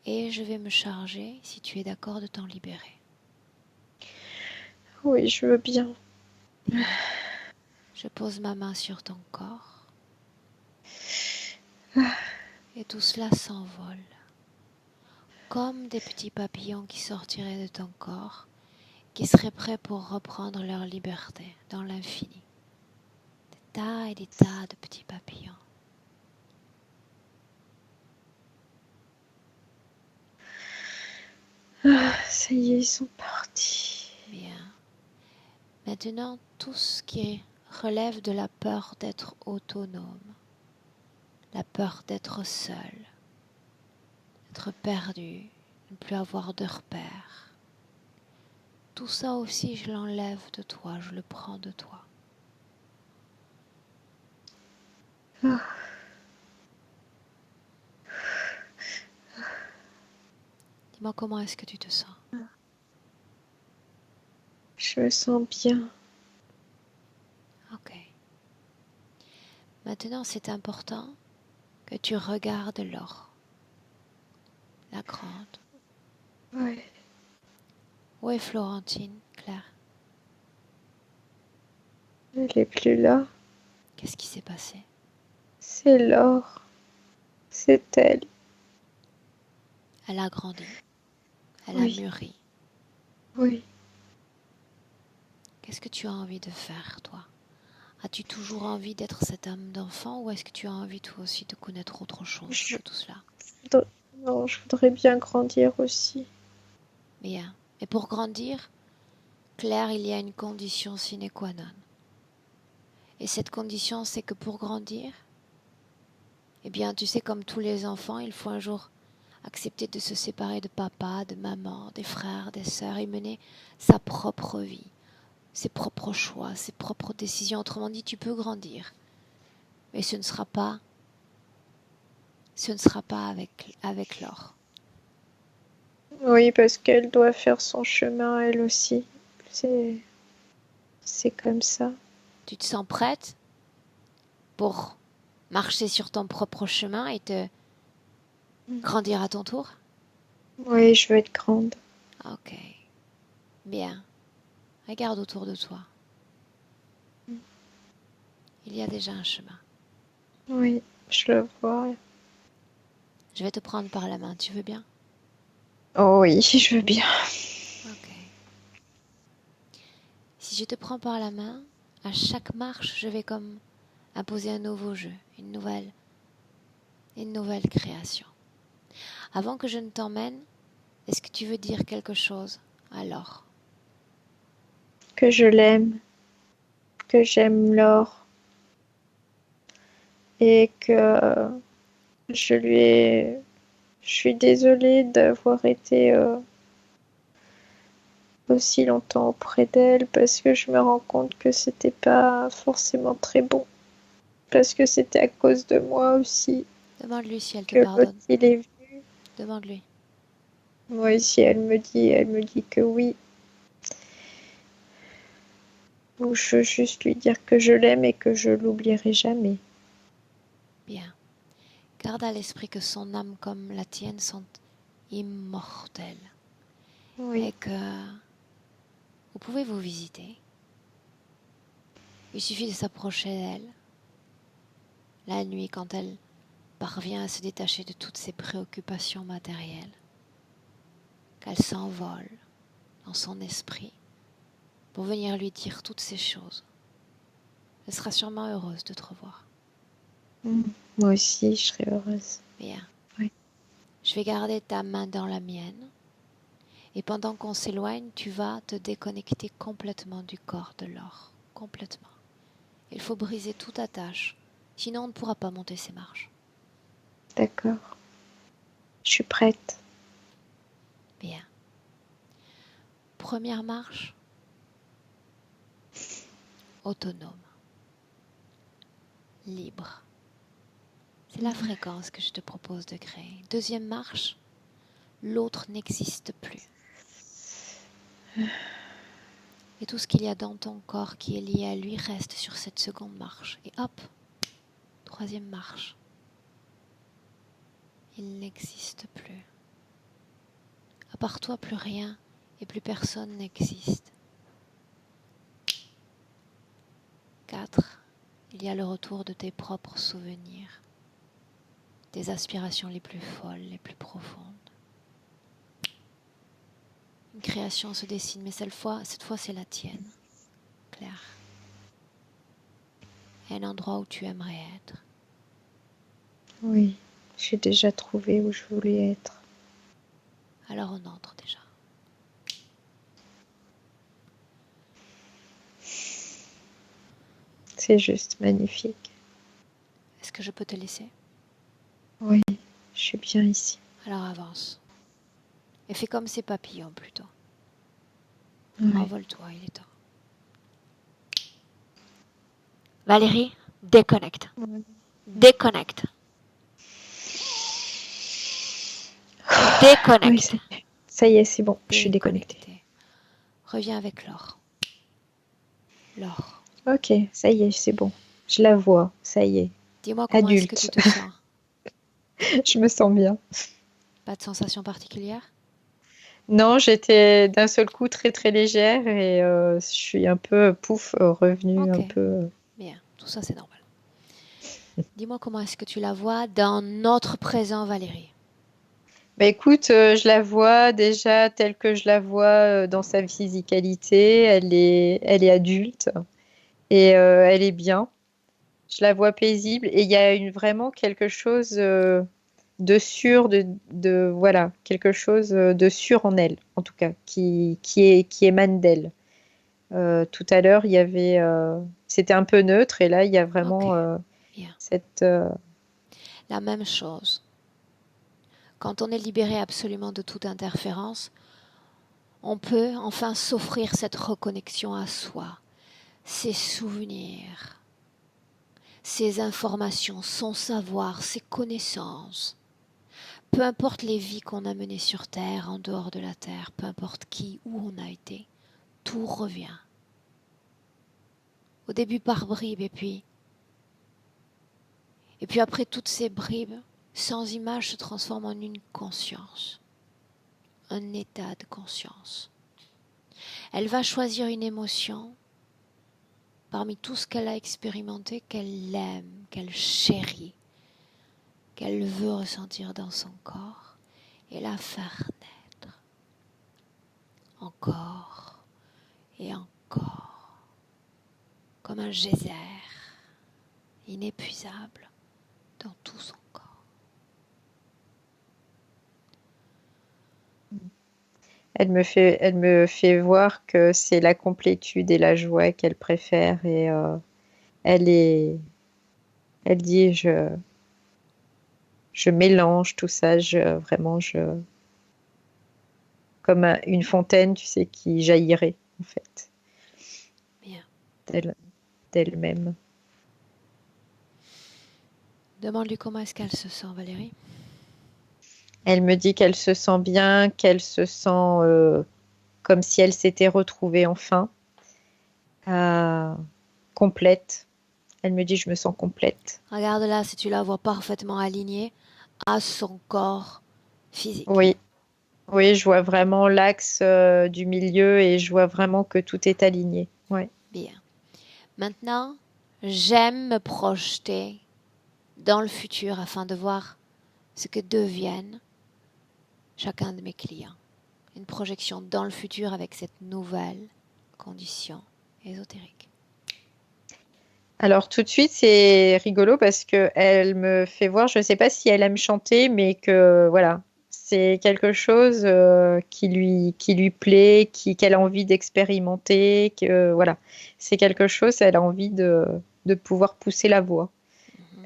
Et je vais me charger, si tu es d'accord, de t'en libérer. Oui, je veux bien. Bien. Je pose ma main sur ton corps et tout cela s'envole, comme des petits papillons qui sortiraient de ton corps, qui seraient prêts pour reprendre leur liberté dans l'infini. Des tas et des tas de petits papillons. Ça y est, ils sont partis. Bien. Maintenant, tout ce qui relève de la peur d'être autonome, la peur d'être seul, d'être perdu, de ne plus avoir de repères. Tout ça aussi, je l'enlève de toi, je le prends de toi. Dis-moi comment est-ce que tu te sens? Je me sens bien. Ok. Maintenant, c'est important que tu regardes l'or, la grande. Ouais. Où est Florentine, Claire? Elle est plus là. Qu'est-ce qui s'est passé? C'est l'or. C'est elle. Elle a grandi, elle a Oui. mûri. Oui. Qu'est-ce que tu as envie de faire, toi? As-tu toujours envie d'être cette âme d'enfant ou est-ce que tu as envie toi aussi de connaître autre chose Je que tout cela? Non, je voudrais bien grandir aussi. Bien. Et pour grandir, Claire, il y a une condition sine qua non. Et cette condition, c'est que pour grandir, eh bien, tu sais, comme tous les enfants, il faut un jour Accepter de se séparer de papa, de maman, des frères, des sœurs et mener sa propre vie, ses propres choix, ses propres décisions. Autrement dit, tu peux grandir. Mais ce ne sera pas avec Laure. Oui, parce qu'elle doit faire son chemin, elle aussi. C'est comme ça. Tu te sens prête pour marcher sur ton propre chemin et te grandir à ton tour? Oui, je veux être grande. Ok. Bien. Regarde autour de toi. Il y a déjà un chemin. Oui, je le vois. Je vais te prendre par la main, tu veux bien? Oh oui, je veux bien. Ok. Si je te prends par la main, à chaque marche, je vais comme imposer un nouveau jeu, une nouvelle création. Avant que je ne t'emmène, est-ce que tu veux dire quelque chose alors? Que je l'aime, que j'aime Laure et que je suis désolée d'avoir été aussi longtemps auprès d'elle parce que je me rends compte que c'était pas forcément très bon. Parce que c'était à cause de moi aussi Demande-lui si elle te que l'autre pardonne. il est venu. Demande-lui. Moi aussi, elle me dit que oui. Ou je veux juste lui dire que je l'aime et que je l'oublierai jamais. Bien. Garde à l'esprit que son âme comme la tienne sont immortelles Oui, et que vous pouvez vous visiter. Il suffit de s'approcher d'elle la nuit quand elle parvient à se détacher de toutes ses préoccupations matérielles, qu'elle s'envole dans son esprit pour venir lui dire toutes ces choses. Elle sera sûrement heureuse de te revoir. moi aussi, je serais heureuse. Bien. Oui. Je vais garder ta main dans la mienne et pendant qu'on s'éloigne, tu vas te déconnecter complètement du corps de Laure. Complètement. Il faut briser toute attache, sinon on ne pourra pas monter ces marches. D'accord. Je suis prête. Bien. Première marche, autonome, libre. C'est la fréquence que je te propose de créer. Deuxième marche, l'autre n'existe plus. Et tout ce qu'il y a dans ton corps qui est lié à lui reste sur cette seconde marche. Et hop, troisième marche. Il n'existe plus. À part toi, plus rien et plus personne n'existe. 4. Il y a le retour de tes propres souvenirs, tes aspirations les plus folles, les plus profondes. Une création se dessine, mais cette fois c'est la tienne, Claire. Un endroit où tu aimerais être. Oui, j'ai déjà trouvé où je voulais être. Alors on entre déjà. C'est juste magnifique. Est-ce que je peux te laisser? Oui, je suis bien ici. Alors avance. Et fais comme ces papillons plutôt. Oui. Envole-toi, il est temps. Valérie, déconnecte. Ouais. Déconnecte. Déconnecte. Oui, ça y est, c'est bon, je suis déconnectée. Reviens avec Laure. Laure, Ok, ça y est, c'est bon. Je la vois, ça y est. dis-moi comment est-ce que tu te sens? Je me sens bien. Pas de sensation particulière? Non, j'étais d'un seul coup très très légère et je suis un peu pouf, revenue un Ok. peu. Bien, tout ça c'est normal. Dis-moi comment est-ce que tu la vois dans notre présent, Valérie? Bah écoute, je la vois déjà telle que je la vois dans sa physicalité. Elle est adulte et elle est bien. Je la vois paisible et il y a vraiment quelque chose de sûr, voilà, quelque chose de sûr en elle, en tout cas, qui émane d'elle. Tout à l'heure, il y avait, c'était un peu neutre et là, il y a vraiment Bien. cette. La même chose. Quand on est libéré absolument de toute interférence, on peut enfin s'offrir cette reconnexion à soi, ses souvenirs, ses informations, son savoir, ses connaissances. Peu importe les vies qu'on a menées sur Terre, en dehors de la Terre, peu importe qui, où on a été, tout revient. Au début par bribes, et puis après toutes ces bribes, sans image, se transforment en une conscience, un état de conscience. Elle va choisir une émotion parmi tout ce qu'elle a expérimenté, qu'elle aime, qu'elle chérit, qu'elle veut ressentir dans son corps, et la faire naître encore et encore, comme un geyser inépuisable dans tout son corps. Elle me fait voir que c'est la complétude et la joie qu'elle préfère et elle dit je mélange tout ça, comme une fontaine, tu sais, qui jaillirait en fait Bien. d'elle-même. Demande-lui comment est-ce qu'elle se sent, Valérie. Elle me dit qu'elle se sent bien, qu'elle se sent comme si elle s'était retrouvée enfin, complète. Elle me dit je me sens complète. Regarde-la si tu la vois parfaitement alignée à son corps physique. Oui, oui, je vois vraiment l'axe du milieu et je vois vraiment que tout est aligné. Ouais. Bien. Maintenant, j'aime me projeter dans le futur afin de voir ce que deviennent chacun de mes clients. Une projection dans le futur avec cette nouvelle condition ésotérique. Alors tout de suite, c'est rigolo parce que elle me fait voir, je ne sais pas si elle aime chanter, mais que voilà, c'est quelque chose qui lui plaît, qu'elle a envie d'expérimenter, que voilà, c'est quelque chose, elle a envie de pouvoir pousser la voix.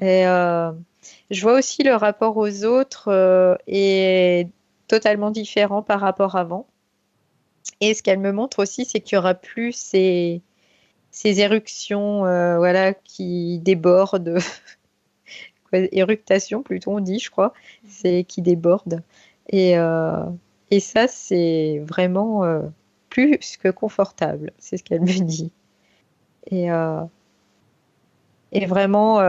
Et je vois aussi le rapport aux autres est totalement différent par rapport à avant. Et ce qu'elle me montre aussi, c'est qu'il y aura plus ces éruptions voilà, qui débordent, éructation plutôt on dit, je crois, c'est qui déborde. Et, et ça, c'est vraiment plus que confortable, c'est ce qu'elle me dit. Et vraiment,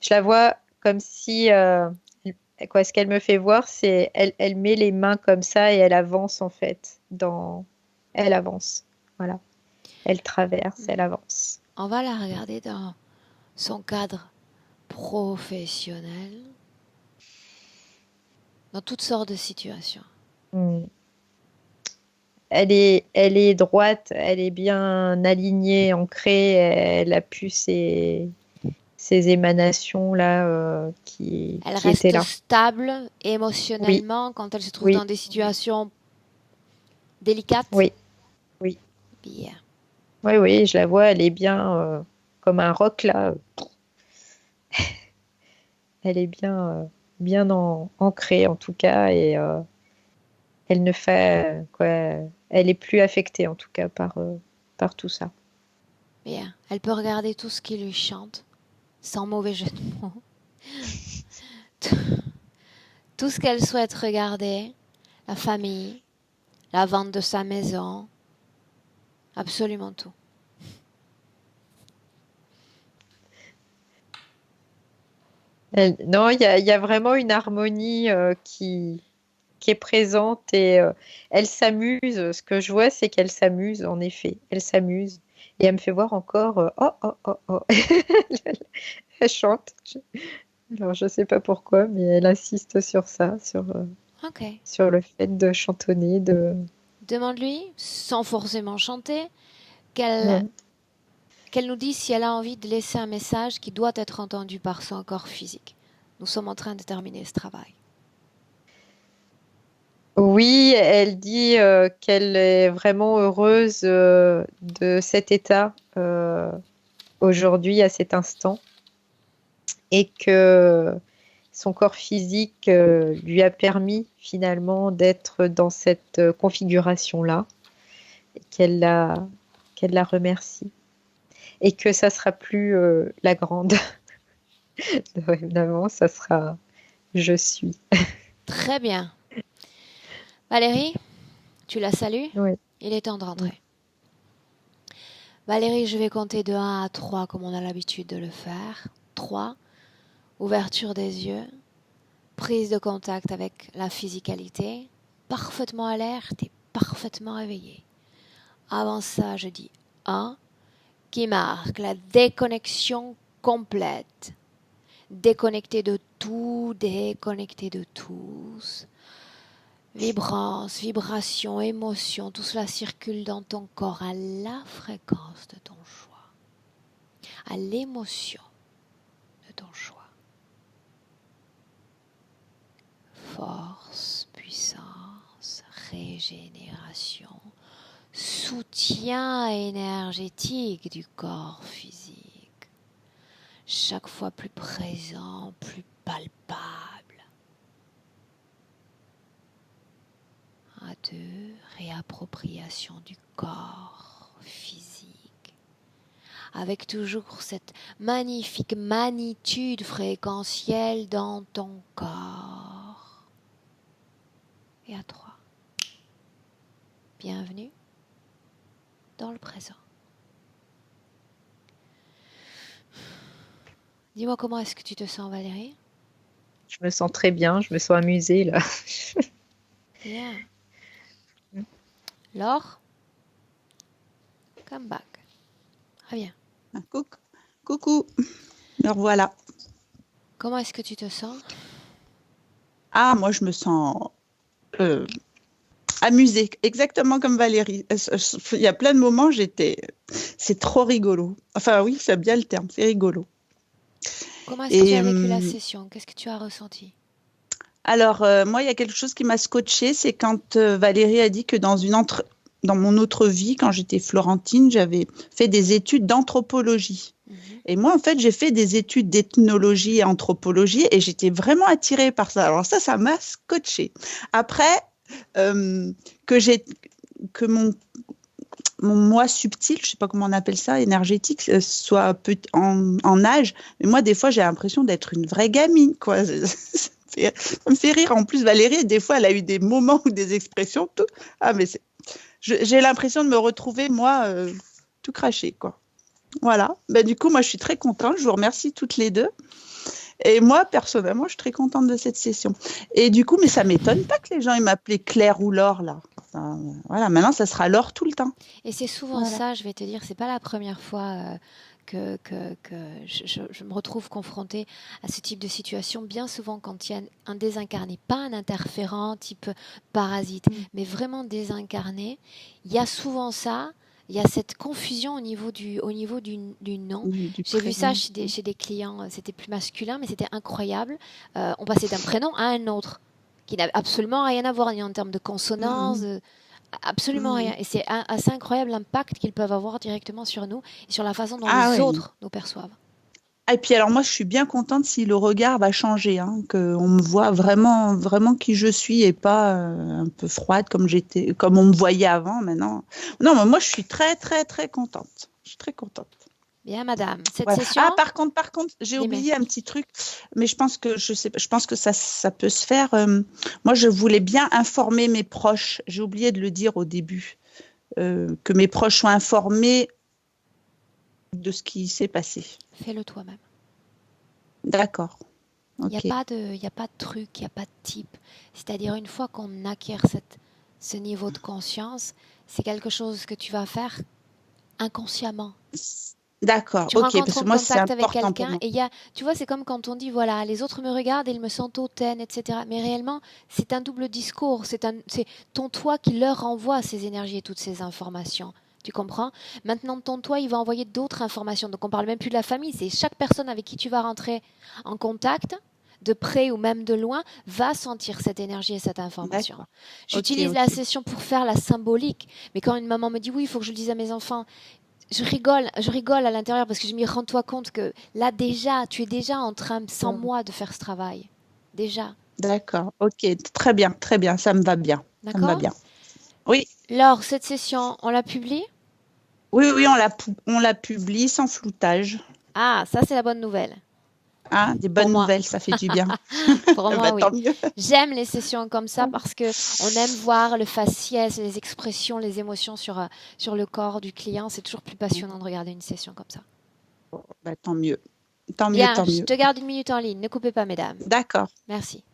je la vois comme si, ce qu'elle me fait voir, c'est elle met les mains comme ça et elle avance en fait. Elle avance, voilà. Elle traverse, elle avance. On va la regarder dans son cadre professionnel, dans toutes sortes de situations. Elle est droite, elle est bien alignée, ancrée, elle a pu ces émanations là qui reste étaient là. Stable émotionnellement quand elle se trouve dans des situations délicates. Oui. Bien. Oui, je la vois, elle est bien comme un roc là. Elle est bien ancrée en tout cas et elle ne fait elle est plus affectée en tout cas par tout ça. Bien. Elle peut regarder tout ce qui lui chante, sans mauvais jeu de mots. Tout ce qu'elle souhaite regarder, la famille, la vente de sa maison, absolument tout. Non, il y a vraiment une harmonie qui est présente et elle s'amuse. Ce que je vois, c'est qu'elle s'amuse, en effet. Elle s'amuse. Et elle me fait voir encore, oh, oh, oh, oh. Elle chante. Alors, je ne sais pas pourquoi, mais elle insiste sur ça, sur le fait de chantonner. Demande-lui, sans forcément chanter, qu'elle nous dise si elle a envie de laisser un message qui doit être entendu par son corps physique. Nous sommes en train de terminer ce travail. Oui, elle dit qu'elle est vraiment heureuse de cet état aujourd'hui, à cet instant, et que son corps physique lui a permis finalement d'être dans cette configuration-là, et qu'elle la remercie. Et que ça sera plus la grande. Dorénavant, ça sera je suis. Très bien. Valérie, tu la salues? Oui. Il est temps de rentrer. Valérie, je vais compter de 1 à 3 comme on a l'habitude de le faire. 3, ouverture des yeux, prise de contact avec la physicalité, parfaitement alerte et parfaitement éveillée. Avant ça, je dis 1, qui marque la déconnexion complète. Déconnecté de tout, déconnecté de tous. Vibrance, vibration, émotion, tout cela circule dans ton corps à la fréquence de ton choix, à l'émotion de ton choix. Force, puissance, régénération, soutien énergétique du corps physique, chaque fois plus présent, plus palpable. À 2, réappropriation du corps physique, avec toujours cette magnifique magnitude fréquentielle dans ton corps. Et à 3, bienvenue dans le présent. Dis-moi comment est-ce que tu te sens, Valérie? Je me sens très bien, je me sens amusée là. Bien. Laure, come back. Reviens. Coucou. Alors voilà. Comment est-ce que tu te sens? Ah, moi, je me sens amusée, exactement comme Valérie. Il y a plein de moments, c'est trop rigolo. Enfin, oui, c'est bien le terme, c'est rigolo. Comment est-ce que tu as vécu la session? Qu'est-ce que tu as ressenti? Alors, moi, il y a quelque chose qui m'a scotché, c'est quand Valérie a dit que dans mon autre vie, quand j'étais florentine, j'avais fait des études d'anthropologie. Et moi, en fait, j'ai fait des études d'ethnologie et anthropologie et j'étais vraiment attirée par ça. Alors ça m'a scotché. Après, que mon moi subtil, je sais pas comment on appelle ça, énergétique, soit en âge. Mais moi, des fois, j'ai l'impression d'être une vraie gamine, quoi. Ça me fait rire. En plus, Valérie, des fois, elle a eu des moments ou des expressions. Mais j'ai l'impression de me retrouver, moi, tout craché, quoi. Voilà. Ben, du coup, moi, je suis très contente. Je vous remercie toutes les deux. Et moi, personnellement, je suis très contente de cette session. Et du coup, mais ça ne m'étonne pas que les gens ils m'appelaient Claire ou Laure, là. Enfin, voilà, maintenant, ça sera Laure tout le temps. Et c'est souvent ça, je vais te dire, c'est pas la première fois que je me retrouve confrontée à ce type de situation. Bien souvent, quand il y a un désincarné, pas un interférent type parasite, mais vraiment désincarné, il y a souvent ça. Il y a cette confusion au niveau du nom. J'ai vu ça chez des clients, c'était plus masculin, mais c'était incroyable. On passait d'un prénom à un autre, qui n'avait absolument rien à voir, ni en termes de consonance, absolument rien. Et c'est assez incroyable l'impact qu'ils peuvent avoir directement sur nous et sur la façon dont les autres nous perçoivent. Et puis alors moi, je suis bien contente si le regard va changer, hein, qu'on me voit vraiment, vraiment qui je suis et pas un peu froide comme on me voyait avant. Maintenant, non, mais moi, je suis très, très, très contente. Je suis très contente. Bien, madame. Cette session. Ah, par contre, j'ai oublié un petit truc, mais je pense que ça peut se faire. Moi, je voulais bien informer mes proches. J'ai oublié de le dire au début, que mes proches soient informés de ce qui s'est passé. Fais-le toi-même. D'accord. Il n'y a pas de truc, il n'y a pas de type. C'est-à-dire, une fois qu'on acquiert ce niveau de conscience, c'est quelque chose que tu vas faire inconsciemment. D'accord, tu rencontres en contact avec quelqu'un et tu vois, c'est comme quand on dit voilà, les autres me regardent et ils me sentent hautaine, etc. Mais réellement, c'est un double discours, c'est ton toi qui leur renvoie ces énergies et toutes ces informations. Tu comprends? Maintenant, ton toi, il va envoyer d'autres informations. Donc, on parle même plus de la famille. C'est chaque personne avec qui tu vas rentrer en contact, de près ou même de loin, va sentir cette énergie et cette information. J'utilise la session pour faire la symbolique. Mais quand une maman me dit oui, il faut que je le dise à mes enfants, je rigole à l'intérieur parce que je me dis, rends-toi compte que là déjà, tu es déjà en train, sans moi, de faire ce travail. déjà. D'accord. Ok. Très bien. Ça me va bien. Ça me va D'accord? bien. Oui, Laure, cette session, on la publie? oui, on la publie sans floutage. Ah, ça c'est la bonne nouvelle. Hein, des Pour bonnes moi. nouvelles, ça fait du bien. Pour moi, Bah, oui. tant mieux. J'aime les sessions comme ça parce que on aime voir le faciès, les expressions, les émotions sur le corps du client. C'est toujours plus passionnant de regarder une session comme ça. Bah, tant mieux. Tant mieux, Bien, tant je mieux. te garde une minute en ligne. Ne coupez pas, mesdames. D'accord. Merci.